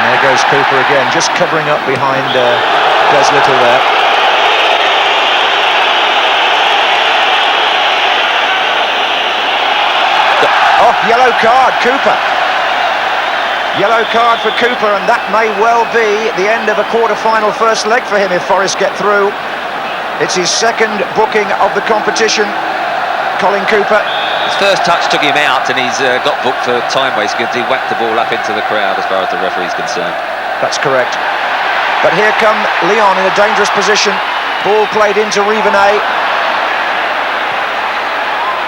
There goes Cooper again, just covering up behind Des Lyttle there. Oh, yellow card, Cooper. Yellow card for Cooper, and that may well be the end of a quarter-final first leg for him if Forest get through. It's his second booking of the competition, Colin Cooper. His first touch took him out, and he's got booked for time waste because he whacked the ball up into the crowd as far as the referee's concerned. That's correct. But here come Lyon in a dangerous position. Ball played into Rivenet.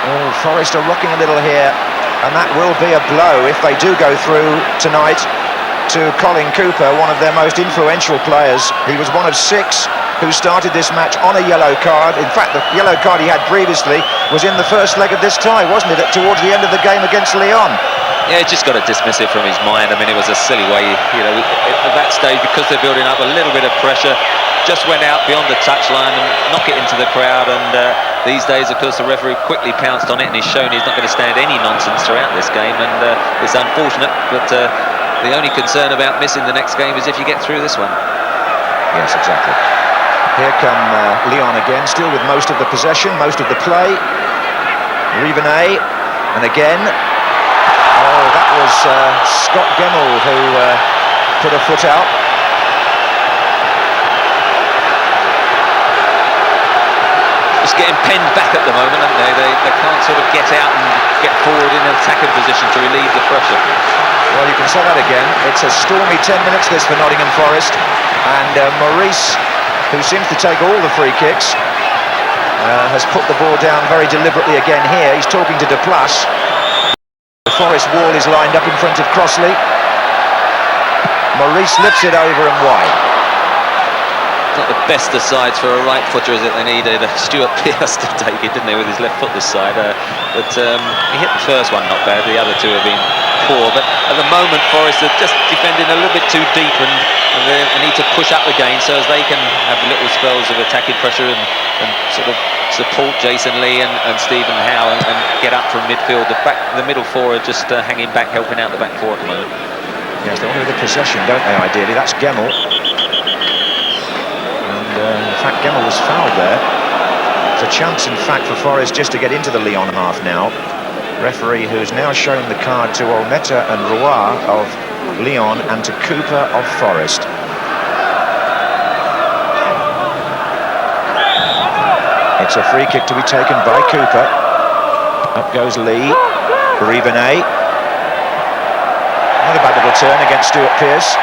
Oh, Forest are rocking a little here, and that will be a blow if they do go through tonight to Colin Cooper, one of their most influential players. He was one of 6 who started this match on a yellow card. In fact, the yellow card he had previously was in the first leg of this tie, wasn't it, towards the end of the game against Lyon? Yeah, he's just got to dismiss it from his mind. I mean, it was a silly way, you know, at that stage, because they're building up a little bit of pressure, just went out beyond the touchline and knock it into the crowd. And these days, of course, the referee quickly pounced on it, and he's shown he's not going to stand any nonsense throughout this game. And it's unfortunate, but the only concern about missing the next game is if you get through this one. Yes, exactly. Here come Lyon again, still with most of the possession, most of the play. Rivenet, and again. Oh, that was Scott Gemmill who put a foot out. Just getting penned back at the moment, aren't they? They can't sort of get out and get forward in an attacking position to relieve the pressure. Well, you can say that again. It's a stormy 10 minutes this for Nottingham Forest, and Maurice, who seems to take all the free kicks, has put the ball down very deliberately again here. He's talking to Deplace. The Forest wall is lined up in front of Crossley. Maurice lifts it over and wide. Not the best of sides for a right footer as they needed. Stuart Pearce to take it, didn't they, with his left foot this side. But he hit the first one not bad. The other two have been poor. But at the moment, Forest are just defending a little bit too deep, and they need to push up again so as they can have little spells of attacking pressure and sort of support Jason Lee and Stephen Howe and get up from midfield. The middle four are just hanging back, helping out the back four at the moment. Yes, they want to have the possession, don't they, ideally? That's Gemmill. In fact, Gemmill was fouled there. It's a chance, in fact, for Forest just to get into the Lyon half now. Referee who's now shown the card to Olmeta and Roche of Lyon and to Cooper of Forest. It's a free kick to be taken by Cooper. Up goes Lee. Rivenet. Another bad little turn against Pearce.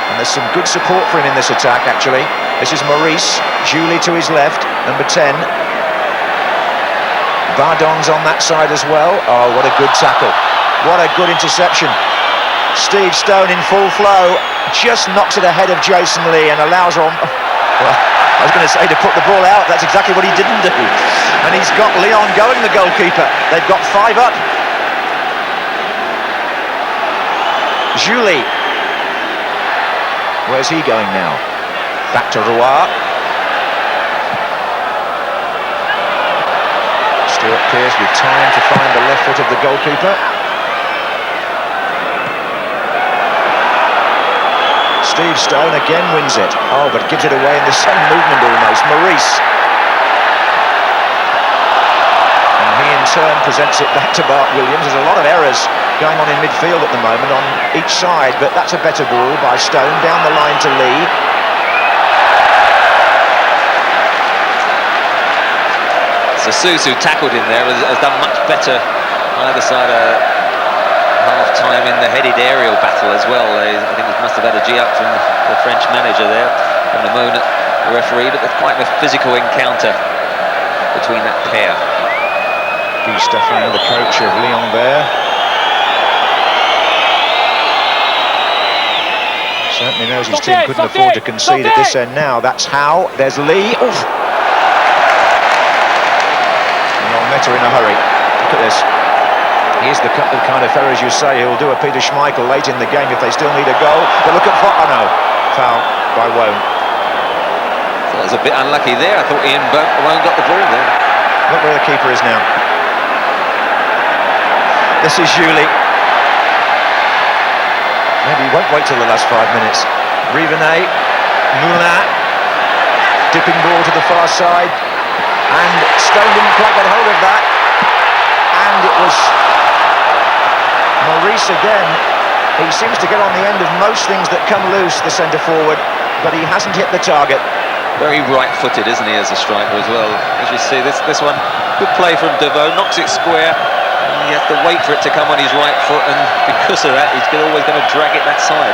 And there's some good support for him in this attack, actually. This is Maurice. Giuly to his left, number 10. Bardon's on that side as well. Oh, what a good tackle. What a good interception. Steve Stone in full flow. Just knocks it ahead of Jason Lee and allows on... Well, I was going to say to put the ball out. That's exactly what he didn't do. And he's got Lyon going, the goalkeeper. They've got 5 up. Giuly. Where's he going now? Back to Roche. Pearce with time to find the left foot of the goalkeeper. Steve Stone again wins it. Oh, but gives it away in the same movement almost. Maurice. And he in turn presents it back to Bart-Williams. There's a lot of errors going on in midfield at the moment on each side, but that's a better ball by Stone down the line to Lee. Sassus, who tackled in there, has done much better on either side of half-time in the headed aerial battle as well. I think he must have had a G up from the French manager there, having a moan at the referee, but there's quite a physical encounter between that pair. Stéphan, the coach of Lyon there. Certainly knows his team couldn't afford to concede at this end now. That's Howe. There's Lee. Oof. Olmeta in a hurry. Look at this. He's the kind of errors you say he'll do a Peter Schmeichel late in the game if they still need a goal. But look at oh no, foul by Woan. That was a bit unlucky there. I thought Woan got the ball there. Look where the keeper is now. This is Giuly. Maybe he won't wait till the last 5 minutes. Rivenet, Moulin, dipping ball to the far side. And Stone didn't quite get hold of that. And it was Maurice again. He seems to get on the end of most things that come loose, the centre forward, but he hasn't hit the target. Very right-footed, isn't he, as a striker as well? As you see, this one, good play from Devaux, knocks it square. And you have to wait for it to come on his right foot, and because of that, he's always going to drag it that side.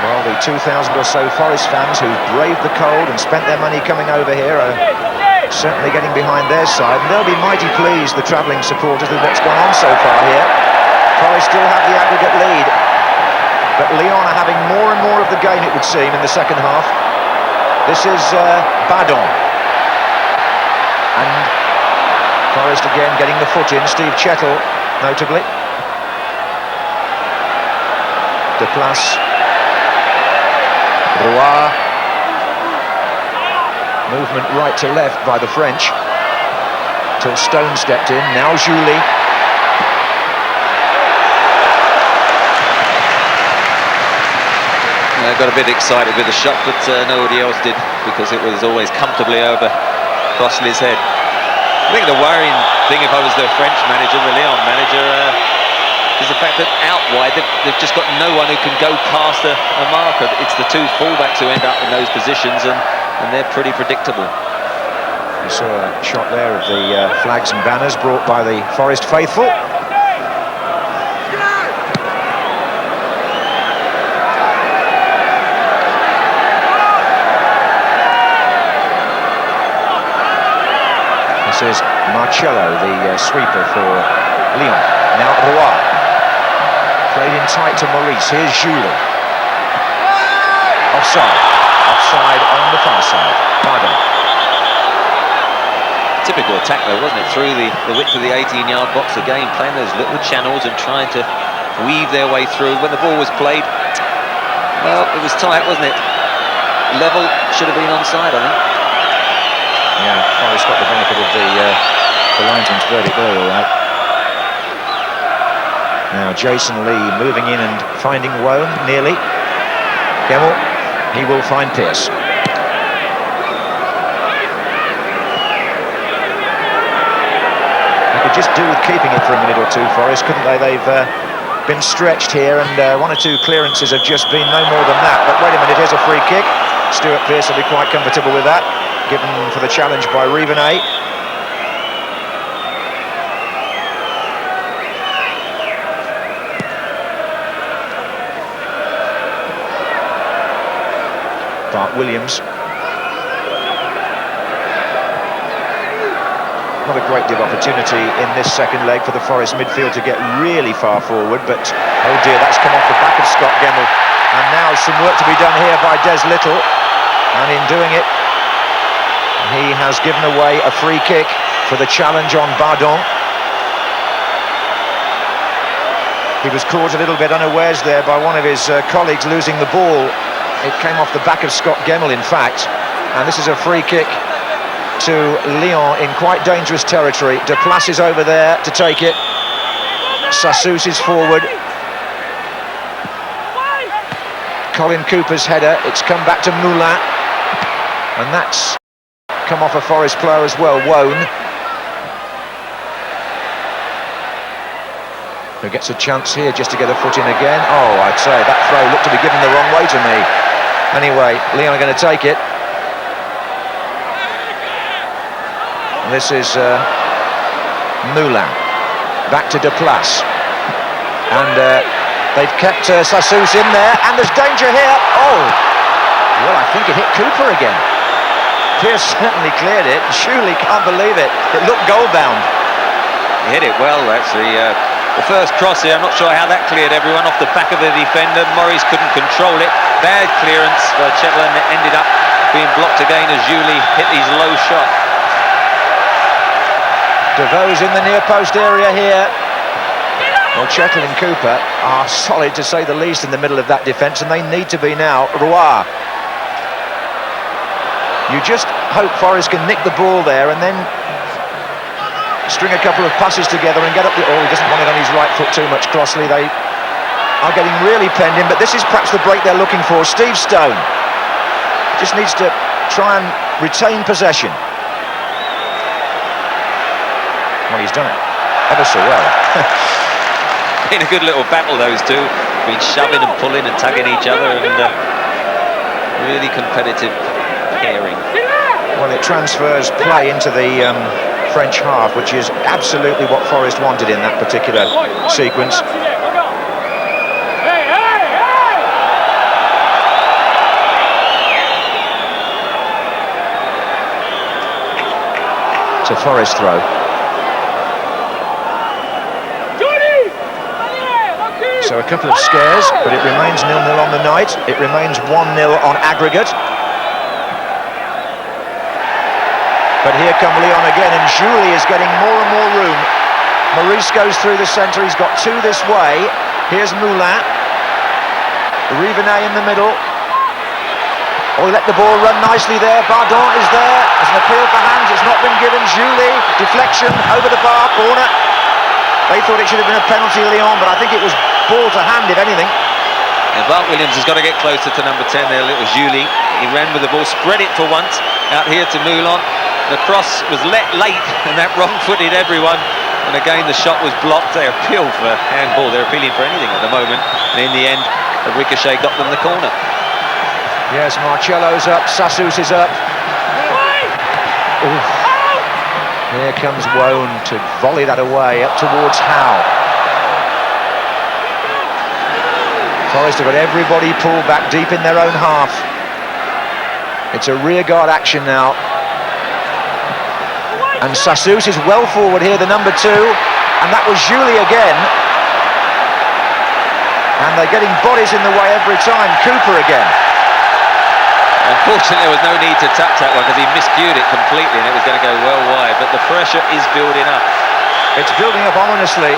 Well, the 2,000 or so Forest fans who've braved the cold and spent their money coming over here are certainly getting behind their side, and they'll be mighty pleased, the travelling supporters, with what's gone on so far here. Forest still have the aggregate lead, but Lyon are having more and more of the game, it would seem, in the second half. This is Bardon. And Forest again getting the foot in, Steve Chettle, notably. Deplace. Roche. Movement right to left by the French. Till Stone stepped in. Now Giuly. I got a bit excited with the shot, but nobody else did, because it was always comfortably over Crossley's head. I think the worrying thing, if I was the French manager, the Lyon manager, is the fact that out wide they've just got no one who can go past a marker. It's the two fullbacks who end up in those positions, and they're pretty predictable. You saw a shot there of the flags and banners brought by the Forest faithful. This is Marcelo, the sweeper for Lyon. Now Roche. Played in tight to Maurice. Here's Giuly. Offside. Offside on the far side. Bardon. Typical attack though, wasn't it? Through the width of the 18-yard box again, playing those little channels and trying to weave their way through. When the ball was played, well, it was tight, wasn't it? Level, should have been onside, I think. Yeah, Forest got the benefit of the linesman's verdict there, all right. Now Jason Lee moving in and finding Woan, nearly. Gemmill, he will find Pearce. They could just do with keeping it for a minute or two, Forest, couldn't they? They've been stretched here, and 1 or 2 clearances have just been no more than that. But wait a minute, here's a free kick. Stuart Pearce will be quite comfortable with that, given for the challenge by Rivenet. Bart-Williams. Not a great deal of opportunity in this second leg for the Forest midfield to get really far forward, but oh dear, that's come off the back of Scott Gemmill. And now some work to be done here by Lyttle, and in doing it, he has given away a free kick for the challenge on Bardon. He was caught a little bit unawares there by one of his colleagues losing the ball. It came off the back of Scott Gemmill, in fact, and this is a free kick to Lyon in quite dangerous territory. Deplace is over there to take it. Sassus is forward. Colin Cooper's header, it's come back to Moulin, and that's come off a Forest player as well, Woan, who gets a chance here just to get a foot in again. Oh, I'd say that throw looked to be given the wrong way to me. Anyway, Lyon are going to take it. This is Moulin, back to Deplace, and they've kept Sassus in there, and there's danger here. Oh, well, I think it hit Cooper again. Pearce certainly cleared it. Giuly can't believe it. It looked goal-bound. He hit it well, actually. The first cross here, I'm not sure how that cleared everyone off the back of the defender. Maurice couldn't control it. Bad clearance for Chettle, and it ended up being blocked again as Giuly hit his low shot. Devaux in the near post area here. Well, Chettle and Cooper are solid, to say the least, in the middle of that defence, and they need to be now. Roche. You just hope Forest can nick the ball there and then string a couple of passes together and get up the... Oh, he doesn't want it on his right foot too much, Crossley. They are getting really penned in, but this is perhaps the break they're looking for. Steve Stone just needs to try and retain possession. Well, he's done it ever so well. Been a good little battle, those two. Been shoving and pulling and tugging each other, and really competitive pairing. Well, it transfers play into the French half, which is absolutely what Forest wanted in that particular sequence. It's a Forest throw. So a couple of scares, but it remains 0-0 on the night. It remains 1-0 on aggregate. But here come Lyon again, and Giuly is getting more and more room. Maurice goes through the centre, he's got 2 this way. Here's Moulin. Rivenet in the middle. Oh, he let the ball run nicely there. Bardon is there. There's an appeal for hands, it's not been given. Giuly, deflection, over the bar, corner. They thought it should have been a penalty, Lyon, but I think it was ball to hand, if anything. And Bart-Williams has got to get closer to number 10 there, little Giuly. He ran with the ball, spread it for once, out here to Moulin. The cross was let late, and that wrong-footed everyone. And again, the shot was blocked. They appeal for handball. They're appealing for anything at the moment. And in the end, the ricochet got them the corner. Yes, Marcelo's up, Sassus is up. Oof. Here comes Woan to volley that away up towards Howe. Forest have got everybody pulled back deep in their own half. It's a rearguard action now. And Sassus is well forward here, the number 2. And that was Giuly again. And they're getting bodies in the way every time. Cooper again. Unfortunately, there was no need to touch that one because he miscued it completely and it was going to go well wide. But the pressure is building up. It's building up ominously.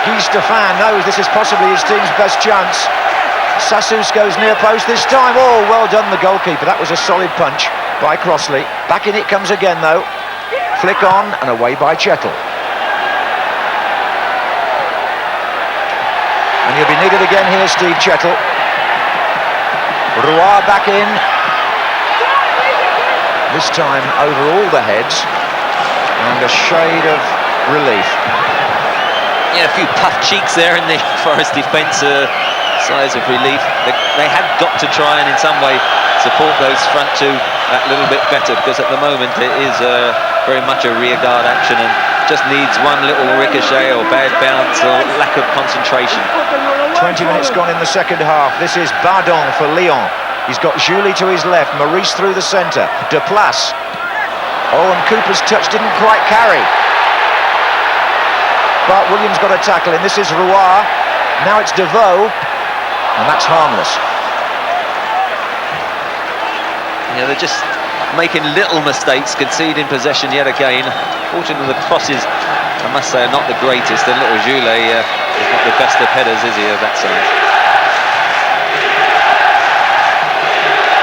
Stéphan knows this is possibly his team's best chance. Sassus goes near post this time. Oh, well done, the goalkeeper. That was a solid punch by Crossley. Back in it comes again, though. Flick on and away by Chettle. And you'll be needed again here, Steve Chettle. Roche back in. This time over all the heads. And a shade of relief. Yeah, a few puff cheeks there in the Forest defence. Sighs of relief. They had got to try and in some way support those front two that little bit better, because at the moment it is very much a rear guard action and just needs one little ricochet or bad bounce or lack of concentration. 20 minutes gone in the second half. This is Bardon for Lyon. He's got Giuly to his left, Maurice through the centre, Deplace. Oh, and Cooper's touch didn't quite carry. Bart-Williams got a tackle in. This is Roche. Now it's Devaux, and that's harmless. Yeah, they're just making little mistakes, conceding possession yet again. Fortunately, the crosses, I must say, are not the greatest. And little Giuly is not the best of headers, is he, of that side?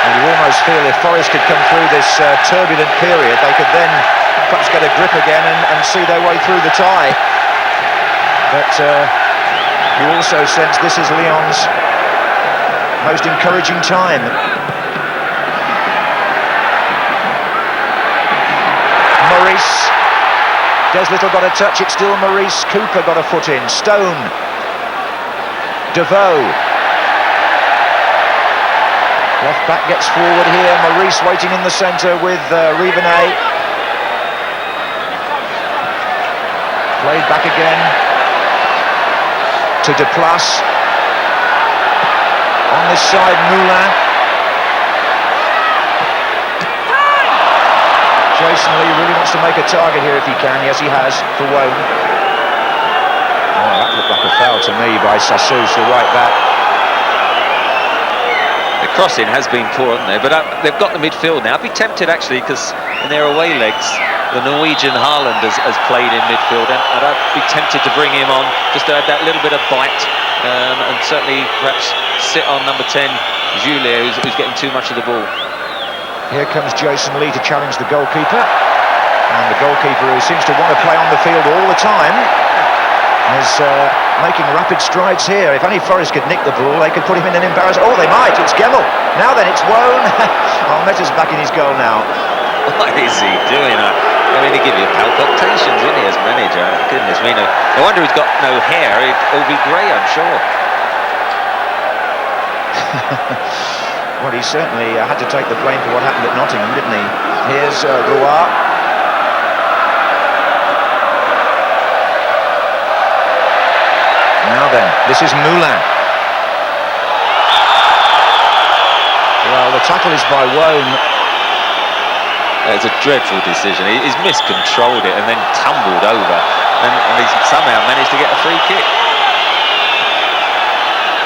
And you almost feel if Forest could come through this turbulent period, they could then perhaps get a grip again and see their way through the tie. But you also sense this is Lyon's most encouraging time. Maurice. Little got a touch, it's still Maurice. Cooper got a foot in. Stone. Devaux. Left back gets forward here. Maurice waiting in the centre with Rivenet. Played back again to Deplace. On this side, Moulin. Jason Lee really wants to make a target here if he can. Yes, he has, for Woan. Oh, that looked like a foul to me by Sassus, the right back. The crossing has been poor, hasn't they? But they've got the midfield now. I'd be tempted, actually, because in their away legs, the Norwegian Håland has played in midfield, and I'd be tempted to bring him on, just to add that little bit of bite, and certainly perhaps sit on number 10, Giuly, who's getting too much of the ball. Here comes Jason Lee to challenge the goalkeeper, and the goalkeeper, who seems to want to play on the field all the time, is making rapid strides here. If only Forest could nick the ball, they could put him in an embarrassment. Oh, they might. It's Gemmill. Now then, it's Woan. Olmeta's back in his goal now. What is he doing? I mean, he give you palpitations, isn't he, as manager? Goodness me, no wonder he's got no hair. It'll be grey, I'm sure. Well, he certainly had to take the blame for what happened at Nottingham, didn't he? Here's Roche. Now then, this is Moulin. Well, the tackle is by Woan. It's a dreadful decision. He's miscontrolled it and then tumbled over, and he's somehow managed to get a free kick.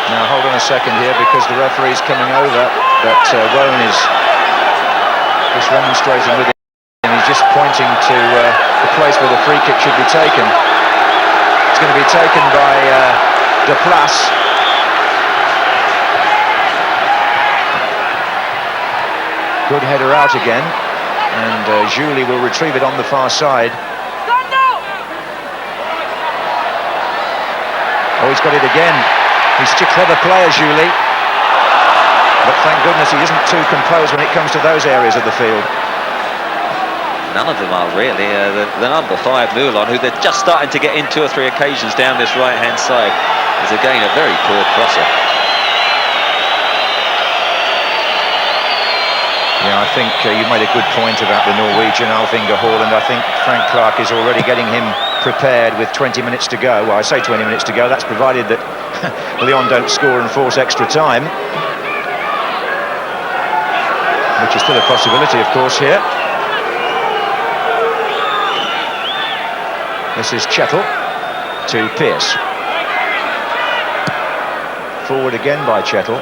Now hold on a second here, because the referee's coming over, but Woan is just remonstrating with him, and he's just pointing to the place where the free kick should be taken. It's going to be taken by Deplace. Good header out again, and Giuly will retrieve it on the far side. Oh, he's got it again. He's such a clever player, Giuly. But thank goodness he isn't too composed when it comes to those areas of the field. None of them are really. The number 5, Moulin, who they're just starting to get in 2 or 3 occasions down this right-hand side, is again a very poor crosser. Yeah, I think you made a good point about the Norwegian Alfinger Håland. I think Frank Clark is already getting him prepared with 20 minutes to go. Well, I say 20 minutes to go, that's provided that Lyon don't score and force extra time, which is still a possibility, of course, here. This is Chettle to Pearce. Forward again by Chettle.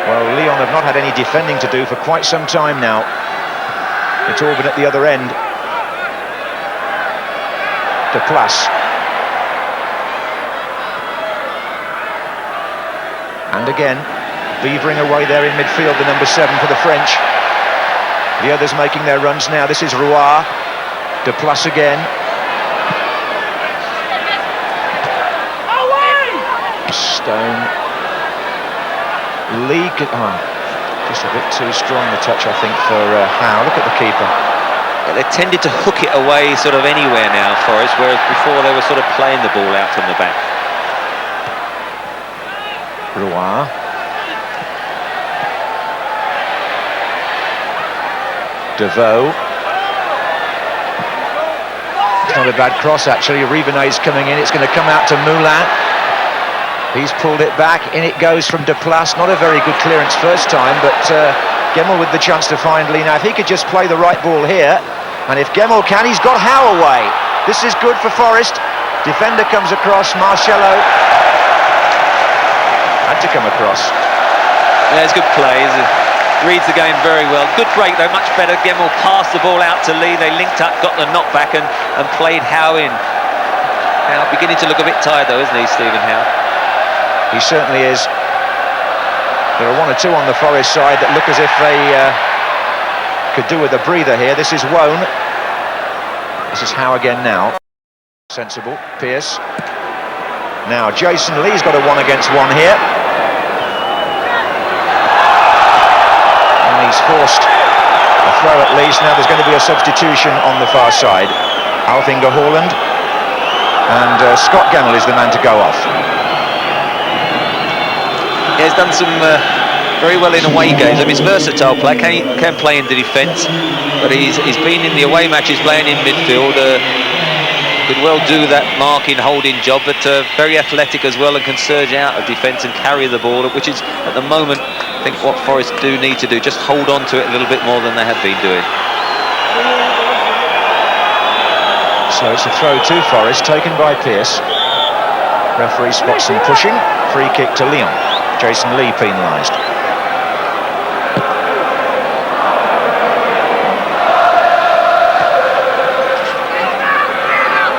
Well, Lyon have not had any defending to do for quite some time now. It's all been at the other end. Deplace. And again, beavering away there in midfield, the number 7 for the French. The others making their runs now. This is Roche. Deplace again. Stone. League, just a bit too strong the touch, I think, for Howe. Look at the keeper. they tended to hook it away sort of anywhere now, Forest, whereas before they were sort of playing the ball out from the back. Roche. Devaux. It's not a bad cross, actually. Rivenet's coming in. It's going to come out to Moulin. He's pulled it back. In it goes from Deplace. Not a very good clearance first time, but Gemmill with the chance to find Lee. Now, if he could just play the right ball here, and if Gemmill can, he's got Howe away. This is good for Forest. Defender comes across. Marcelo had to come across. Yeah, it's good play. Reads the game very well. Good break though, much better. Gemmill passed the ball out to Lee. They linked up, got the knockback and played Howe in. Now beginning to look a bit tired though, isn't he, Stephen Howe? He certainly is. There are one or two on the Forest side that look as if they could do with a breather here. This is Woan. This is Howe again now. Sensible. Pearce. Now Jason Lee's got a 1-against-1 here. He's forced a throw at least. Now there's going to be a substitution on the far side. Alfinger Håland and Scott Gemmill is the man to go off. Yeah, he's done some very well in away games. I mean, he's versatile player, can play in the defence, but he's been in the away matches playing in midfield. Could well do that marking, holding job, but very athletic as well and can surge out of defence and carry the ball, which is at the moment I think what Forest do need to do, just hold on to it a little bit more than they have been doing. So it's a throw to Forest, taken by Pearce. Referee spots some pushing. Free kick to Lyon. Jason Lee penalised.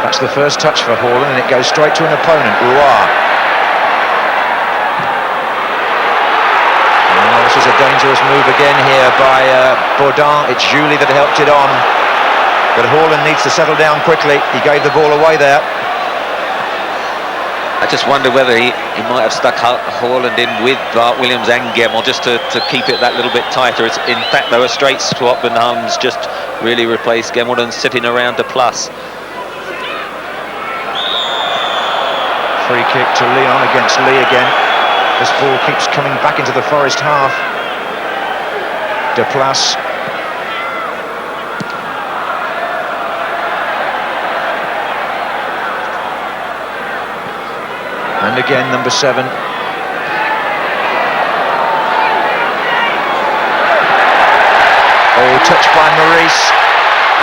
That's the first touch for Håland, and it goes straight to an opponent, Roche. This is a dangerous move again here by Bardon. It's Giuly that helped it on, but Håland needs to settle down quickly. He gave the ball away there. I just wonder whether he might have stuck Håland in with Bart-Williams and Gemmill just to keep it that little bit tighter. It's, in fact, though, a straight swap, and Holmes just really replaced Gemmill and sitting around Deplace. Free kick to Lyon against Lee again. This ball keeps coming back into the Forest half. Deplace. And again, number 7. Oh, touched by Maurice.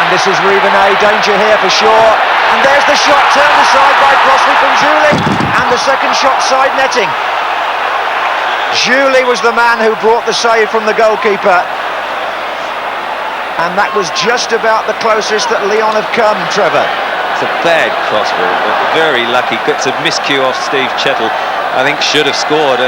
And this is Rivenet. Danger here for sure. And there's the shot turned aside by Crossley from Giuly. And the second shot side netting. Giuly was the man who brought the save from the goalkeeper. And that was just about the closest that Lyon have come, Trevor. It's a bad crossball, but very lucky. Gets a miscue off Steve Chettle. I think should have scored.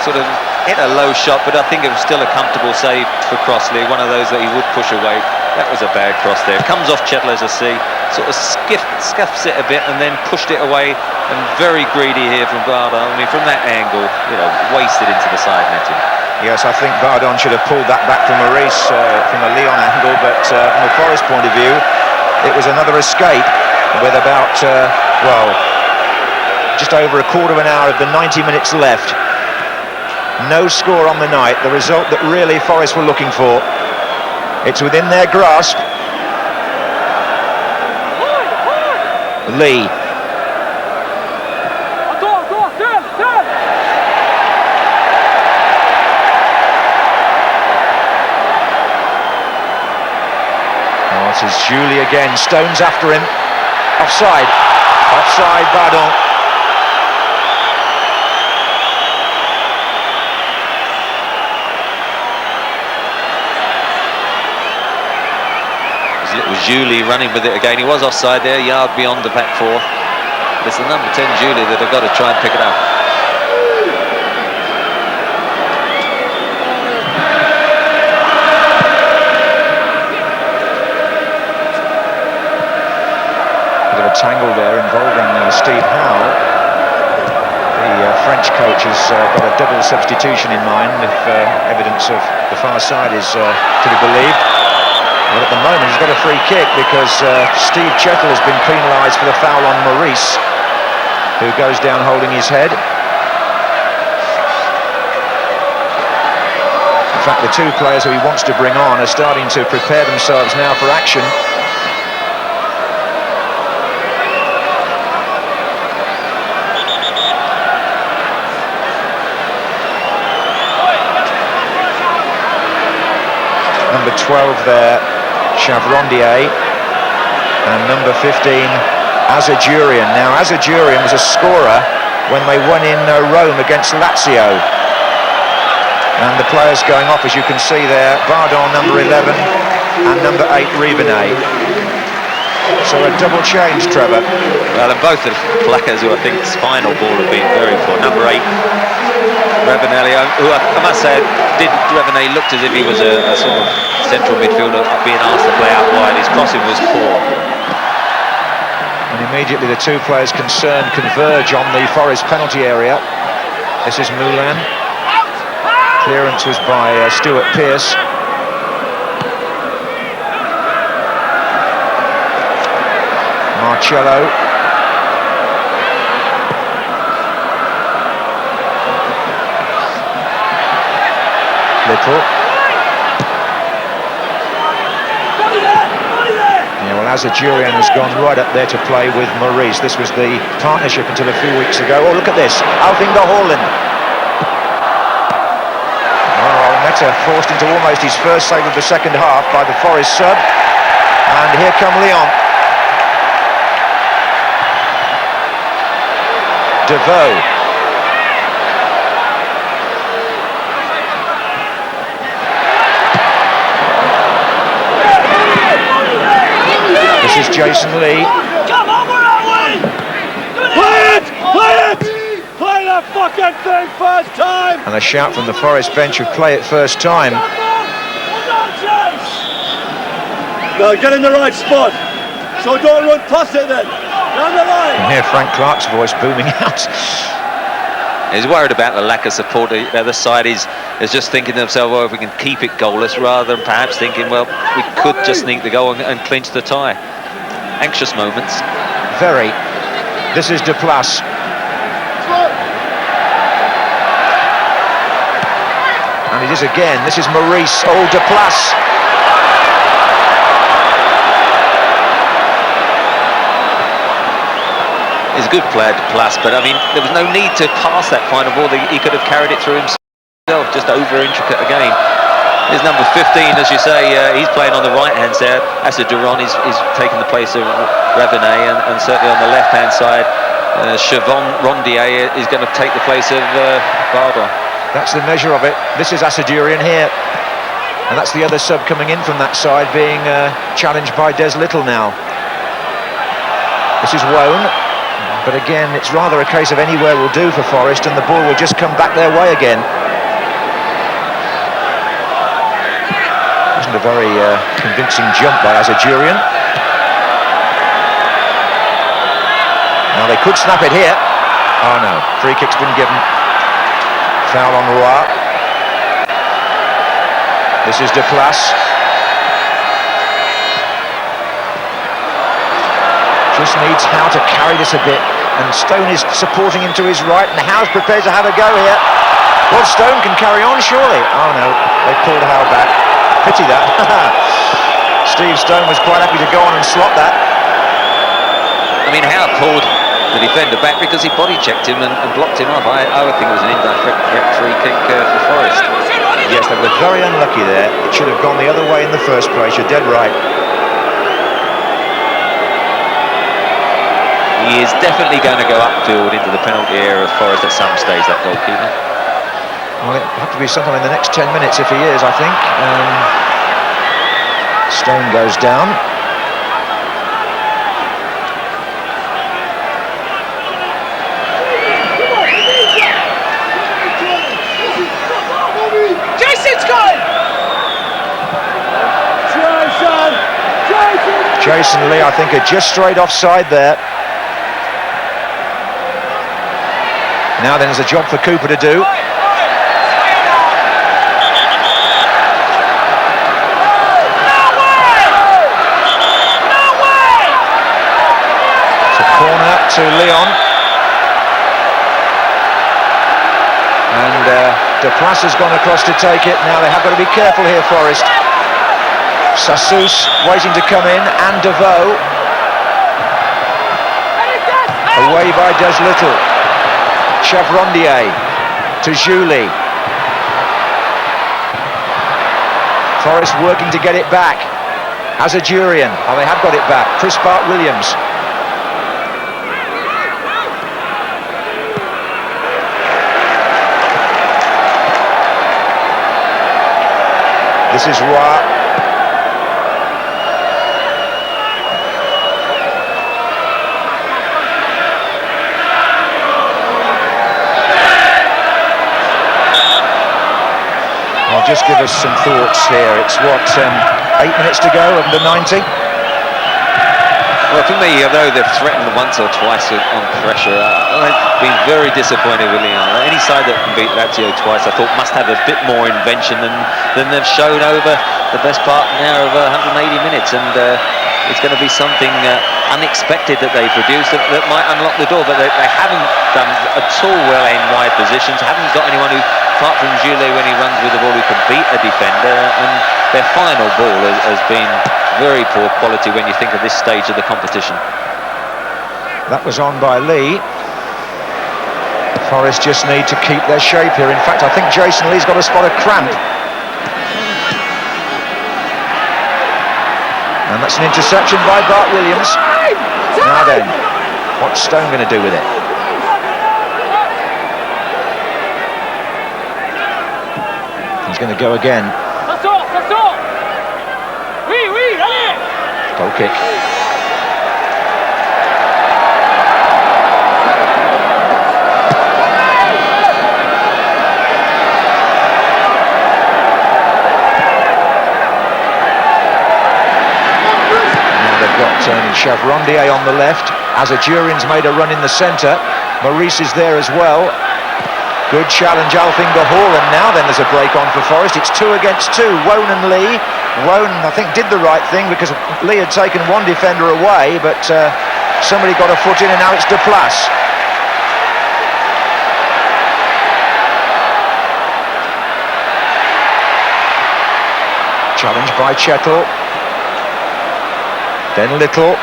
Sort of hit a low shot, but I think it was still a comfortable save for Crossley. One of those that he would push away. That was a bad cross there. Comes off Chettle, as I see. Sort of scuffs it a bit and then pushed it away. And very greedy here from Bardon. I mean, from that angle, you know, wasted into the side netting. Yes, I think Bardon should have pulled that back from Maurice from a Lyon angle, but from a Forest point of view, it was another escape with about, well, just over a quarter of an hour of the 90 minutes left. No score on the night, the result that really Forest were looking for. It's within their grasp. Lee. This is Giuly again, Stones after him. Offside. Offside, Bardon. It was Giuly running with it again. He was offside there, a yard beyond the back four. It's the number 10 Giuly that have got to try and pick it up. Tangle there involving Steve Howe. The French coach has got a double substitution in mind if evidence of the far side is to be believed. But at the moment he's got a free kick because Steve Chettle has been penalised for the foul on Maurice, who goes down holding his head. In fact, the two players who he wants to bring on are starting to prepare themselves now for action. Number 12 there, Chavrondier, and number 15, Assadourian. Now, Assadourian was a scorer when they won in Rome against Lazio. And the players going off, as you can see there, Bardon, number 11, and number 8, Rivenet. So a double change, Trevor. Well, and both the players who I think's final ball have been very poor. Number 8, Rivenet, who I must say, Rivenet looked as if he was a sort of central midfielder being asked to play out wide. His crossing was poor. And immediately the two players concerned converge on the Forest penalty area. This is Moulin. Clearance was by Pearce. Marcelo. Lyttle. Yeah, well, Assadourian has gone right up there to play with Maurice. This was the partnership until a few weeks ago. Oh, look at this. Håland. Olmeta forced into almost his first save of the second half by the Forest sub. And here come Lyon. Devaux. This is Jason Lee. Come on, where are we? Play it! Play it! Play that fucking thing first time! And a shout from the Forest bench of play it first time. No, get in the right spot. So don't run past it then. Down the line. And here Frank Clark's voice booming out. He's worried about the lack of support. The other side is just thinking to themselves, well, if we can keep it goalless, rather than perhaps thinking, well, we could just sneak the goal and clinch the tie. Anxious moments. Very. This is Deplace. And it is again. This is Maurice. Oh, Deplace. He's a good player, Deplace, but I mean, there was no need to pass that final ball. He could have carried it through himself, just over intricate again. Here's number 15, as you say, he's playing on the right-hand side. Assadourian is taking the place of Rivenet, and certainly on the left-hand side, Chavrondier is going to take the place of Bardon. That's the measure of it. This is Assadourian here. And that's the other sub coming in from that side, being challenged by Lyttle now. This is Woan. But again, it's rather a case of anywhere will do for Forest, and the ball will just come back their way again. Wasn't a very convincing jump by Assadourian. Now they could snap it here. Oh no, free kick's been given. Foul on Roche. This is Deplace. Just needs Howe to carry this a bit, and Stone is supporting him to his right, and Howe's prepared to have a go here. Well, Stone can carry on, surely. Oh no, they pulled Howe back. Pity that. Steve Stone was quite happy to go on and slot that. I mean, Howe pulled the defender back because he body checked him and blocked him off. I would think it was an indirect free kick for Forest. Yes, they were very unlucky there. It should have gone the other way in the first place. You're dead right. He is definitely going to go upfield into the penalty area of Forest at some stage, that goalkeeper. Well, it'll have to be sometime in the next 10 minutes if he is, I think. Stone goes down. Jason's going! Jason Lee, I think, are just straight offside there. Now then, there's a job for Cooper to do. to Lyon. And Deplace has gone across to take it. Now they have got to be careful here, Forest. Sassus waiting to come in, and Devaux. Away by Little. Chavrondier to Giuly. Forest working to get it back. Assadourian. Oh, they have got it back. Bart-Williams. This is Roche. Just give us some thoughts here. It's what, 8 minutes to go, under 90? Well, for me, although they've threatened once or twice on pressure, I've been very disappointed with Lyon. Any side that can beat Lazio twice, I thought, must have a bit more invention than they've shown over the best part now of 180 minutes. And it's going to be something unexpected that they produce that might unlock the door. But they haven't done at all well in wide positions. Haven't got anyone who, apart from Giuly when he runs with the ball, who can beat a defender. And their final ball has been very poor quality when you think of this stage of the competition. That was on by Lee. Forest just need to keep their shape here. In fact, I think Jason Lee's got a spot of cramp. And that's an interception by Bart-Williams. Now then, what's Stone going to do with it? He's going to go again. Goal kick. Chavrondier on the left. Assadourian's made a run in the centre. Maurice is there as well. Good challenge, Alfinger Håland. Now then there's a break on for Forest. It's 2 against 2. Woan and Lee. Woan, I think, did the right thing because Lee had taken one defender away, but somebody got a foot in, and now it's Deplace. Challenge by Chettle. Then Lyttle.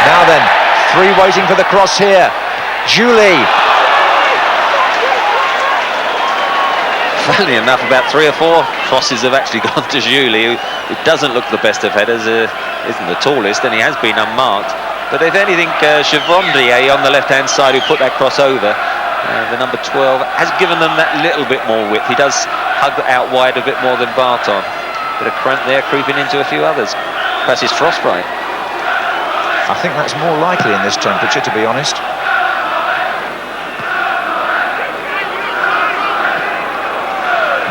Now then, 3 waiting for the cross here. Giuly. Funnily enough, about 3 or 4 crosses have actually gone to Giuly, who doesn't look the best of headers, isn't the tallest, and he has been unmarked. But if anything, Chavrondier on the left-hand side, who put that cross over, the number 12, has given them that little bit more width. He does hug out wide a bit more than Bardon. Bit of cramp there, creeping into a few others. Perhaps it's frostbite. I think that's more likely in this temperature, to be honest.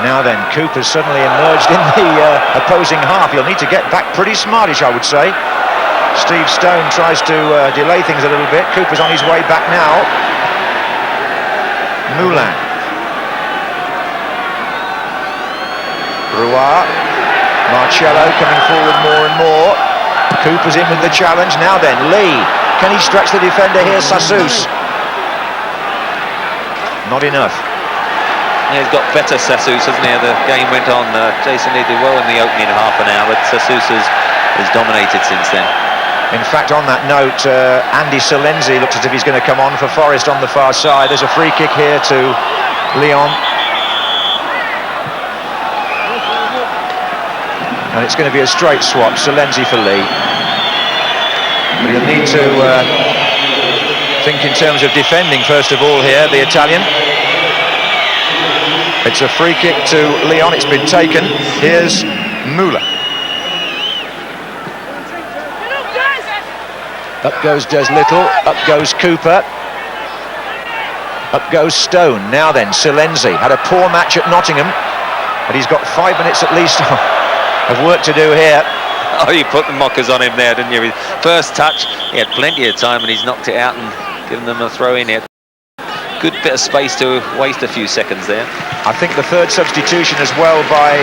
Now then, Cooper's suddenly emerged in the opposing half. He'll need to get back pretty smartish, I would say. Steve Stone tries to delay things a little bit. Cooper's on his way back now. Moulin. Marcelo coming forward more and more. Cooper's in with the challenge. Now then, Lee. Can he stretch the defender here? Sassus. Not enough. Yeah, he's got better, Sassus, hasn't he? The game went on. Jason Lee did well in the opening half an hour, but Sassus has dominated since then. In fact, on that note, Andy Silenzi looks as if he's going to come on for Forest on the far side. There's a free kick here to Lyon. And it's going to be a straight swap, Silenzi for Lee. But he'll need to think in terms of defending, first of all, here, the Italian. It's a free kick to Lyon, it's been taken. Here's Moulin. Up goes Little, up goes Cooper. Up goes Stone. Now then, Silenzi had a poor match at Nottingham, but he's got 5 minutes at least of work to do here. Oh, you put the mockers on him there, didn't you? His first touch, he had plenty of time, and he's knocked it out and given them a throw in here. Good bit of space to waste a few seconds there. I think the third substitution as well by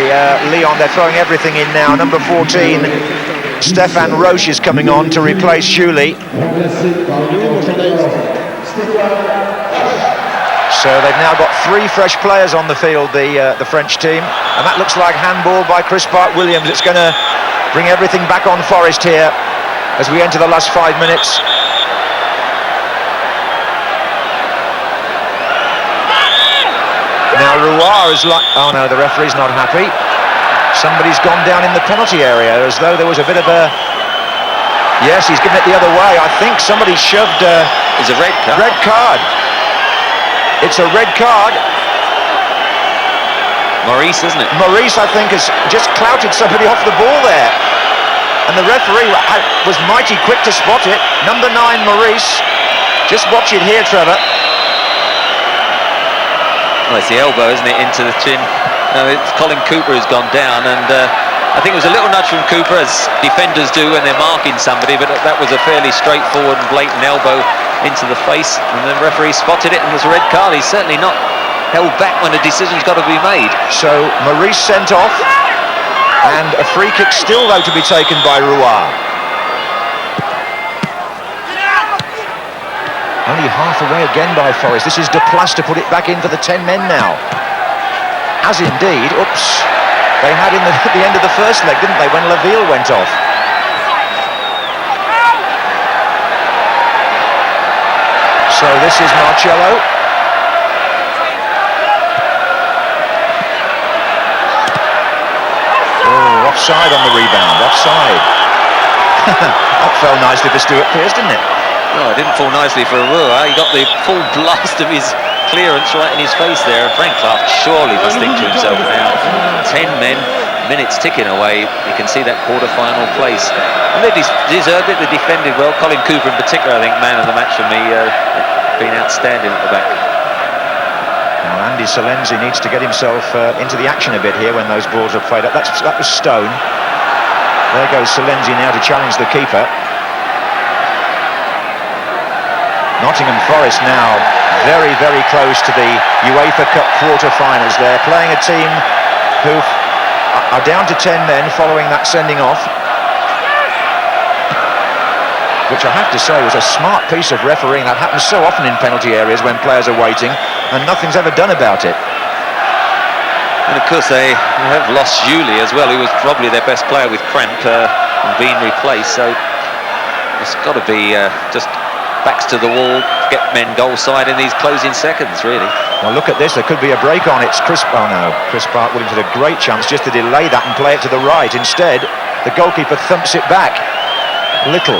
Lyon. They're throwing everything in now. Number 14, Stéphan Roche is coming on to replace Giuly. So they've now got 3 fresh players on the field, the French team, and that looks like handball by Bart-Williams. It's going to bring everything back on Forest here as we enter the last 5 minutes. Now Roche is like, oh no, the referee's not happy. Somebody's gone down in the penalty area as though there was a bit of a... Yes, he's given it the other way. I think somebody shoved... It's a red card. Red card. It's a red card. Maurice, isn't it? Maurice, I think, has just clouted somebody off the ball there. And the referee was mighty quick to spot it. Number 9, Maurice. Just watch it here, Trevor. Well, it's the elbow, isn't it, into the chin. No, it's Colin Cooper who's gone down, and I think it was a little nudge from Cooper, as defenders do when they're marking somebody, but that was a fairly straightforward and blatant elbow into the face, and the referee spotted it, and there's a red card. He's certainly not held back when a decision's got to be made. So Maurice sent off, and a free kick still, though, to be taken by Roche. Only half away again by Forest. This is Deplace to put it back in for the 10 men now. As indeed, oops, they had at the end of the first leg, didn't they, when Lyttle went off. So this is Marcelo. Oh, offside on the rebound, offside. That fell nicely for Stuart Pearce, didn't it? No, it didn't fall nicely for Roche. He got the full blast of his clearance right in his face there. And Frank Clark surely must think to himself now, 10 men, minutes ticking away. You can see that quarter-final place. And they deserved it, they defended well. Colin Cooper in particular, I think, man of the match for me, been outstanding at the back. Now Andy Silenzi needs to get himself into the action a bit here when those balls are played up. That was Stone. There goes Silenzi now to challenge the keeper. Nottingham Forest now very, very close to the UEFA Cup quarter-finals. They're playing a team who are down to 10 men following that sending off, which I have to say was a smart piece of refereeing. That happens so often in penalty areas when players are waiting and nothing's ever done about it. And of course they have lost Giuly as well, who was probably their best player with cramp and being replaced, so it's got to be just backs to the wall, get men goal side in these closing seconds, really. Well, look at this, there could be a break on. It's Chris Bart-Williams had a great chance just to delay that and play it to the right. Instead, the goalkeeper thumps it back. Lyttle.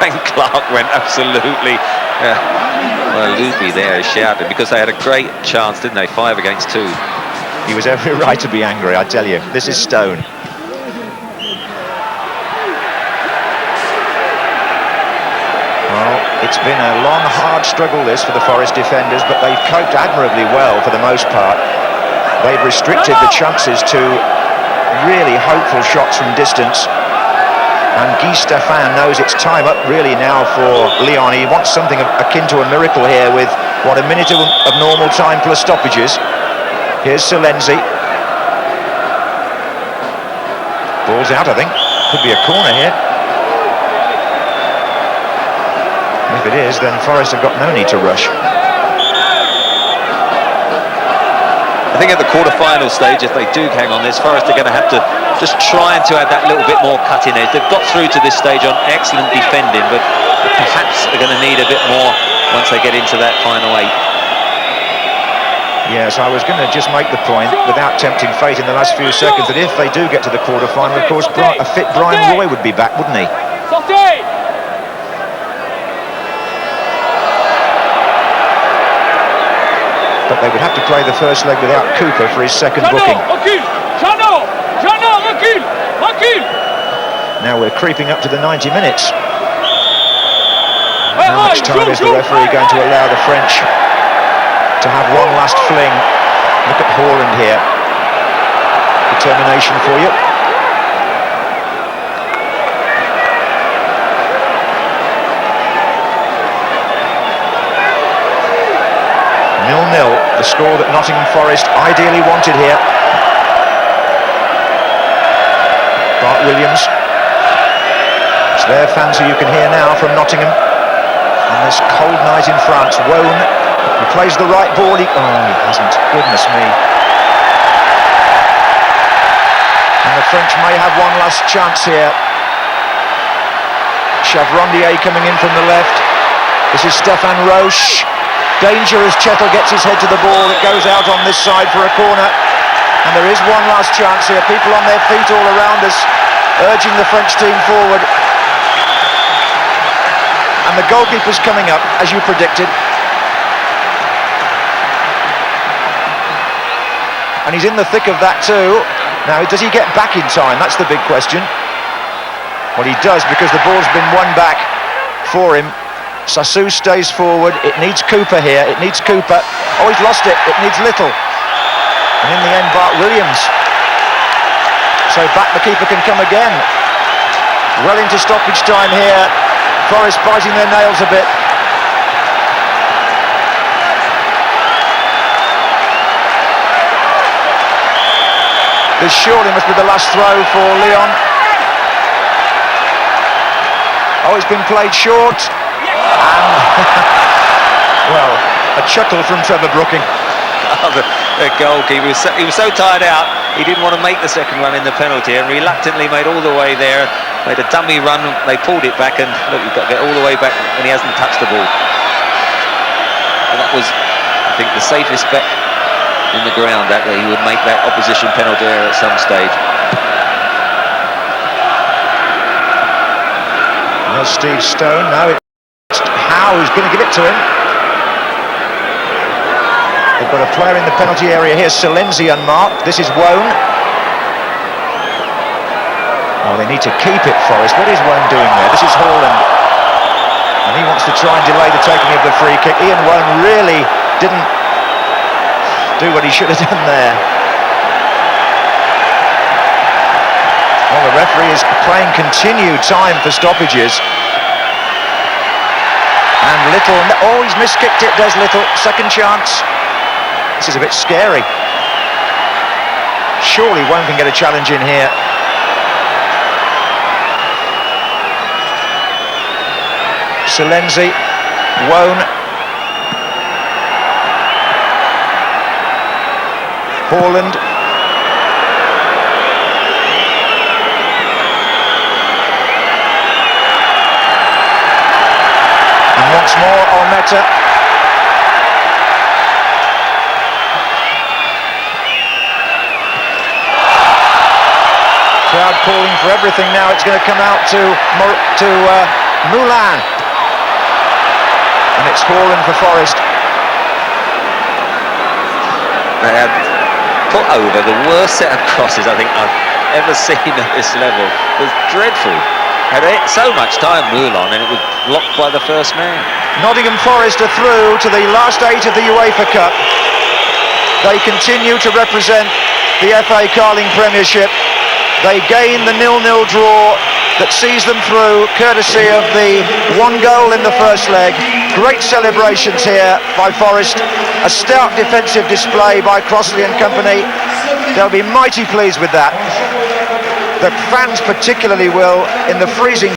Frank Clark went absolutely loopy there, shouted, because they had a great chance, didn't they? 5 against 2. He was every right to be angry, I tell you. This is Stone. Well, it's been a long, hard struggle this for the Forest defenders, but they've coped admirably well for the most part. They've restricted the chances to really hopeful shots from distance. And Stéphan knows it's time up really now for Lyon. He wants something akin to a miracle here with, what, a minute of normal time plus stoppages. Here's Silenzi. Ball's out, I think. Could be a corner here. If it is, then Forest have got no need to rush. I think at the quarter-final stage, if they do hang on this, Forest are going to have to just try to add that little bit more cutting edge. They've got through to this stage on excellent defending, but perhaps they're going to need a bit more once they get into that final 8. Yes, I was going to just make the point, without tempting fate in the last few seconds, that if they do get to the quarter-final, of course, a fit Brian Roy would be back, wouldn't he? But they would have to play the first leg without Cooper for his second booking. Now we're creeping up to the 90 minutes. How much time is the referee going to allow the French to have one last fling? Look at Håland here. Determination for you. Nil-nil, the score that Nottingham Forest ideally wanted here. Bart-Williams their fans who you can hear now from Nottingham on this cold night in France. Woan, he plays the right ball. He hasn't. Goodness me. And the French may have one last chance here. Chavrondier coming in from the left. This is Stéphan Roche. Danger as Chettle gets his head to the ball. It goes out on this side for a corner. And there is one last chance here. People on their feet all around us, urging the French team forward. And the goalkeeper's coming up, as you predicted. And he's in the thick of that too. Now, does he get back in time? That's the big question. Well, he does, because the ball's been won back for him. Sassus stays forward. It needs Cooper here. It needs Cooper. Oh, he's lost it. It needs Lyttle. And in the end, Bart-Williams. So back the keeper can come again. Well into stoppage time here. Forest biting their nails a bit. This surely must be the last throw for Lyon. Oh, it's been played short. And, well, a chuckle from Trevor Brooking. Oh, the goalkeeper, he was so tired out, he didn't want to make the second run in the penalty, and reluctantly made all the way there, made a dummy run. They pulled it back, and look, you've got to get all the way back, and he hasn't touched the ball. And that was, I think, the safest bet in the ground, that he would make that opposition penalty there at some stage. There's Steve Stone. Now it's Howe who's going to give it to him. They've got a player in the penalty area here, Silenzi unmarked. This is Woan. Oh, they need to keep it, Forest. What is Woan doing there? This is Håland. And he wants to try and delay the taking of the free kick. Ian Woan really didn't do what he should have done there. Well, the referee is playing continued time for stoppages. And Lyttle, oh, he's miskicked it, does Lyttle. Second chance. This is a bit scary. Surely Woan can get a challenge in here. Silenzi, Woan. Håland. And once more, Olmeta. Crowd calling for everything now. It's going to come out to Moulin. And it's Håland for Forest. They have put over the worst set of crosses I think I've ever seen at this level. It was dreadful. Had so much time, Moulin, and it was blocked by the first man. Nottingham Forest are through to the last 8 of the UEFA Cup. They continue to represent the FA Carling Premiership. They gain the 0-0 draw that sees them through, courtesy of the one goal in the first leg. Great celebrations here by Forest. A stout defensive display by Crossley and company. They'll be mighty pleased with that. The fans particularly will, in the freezing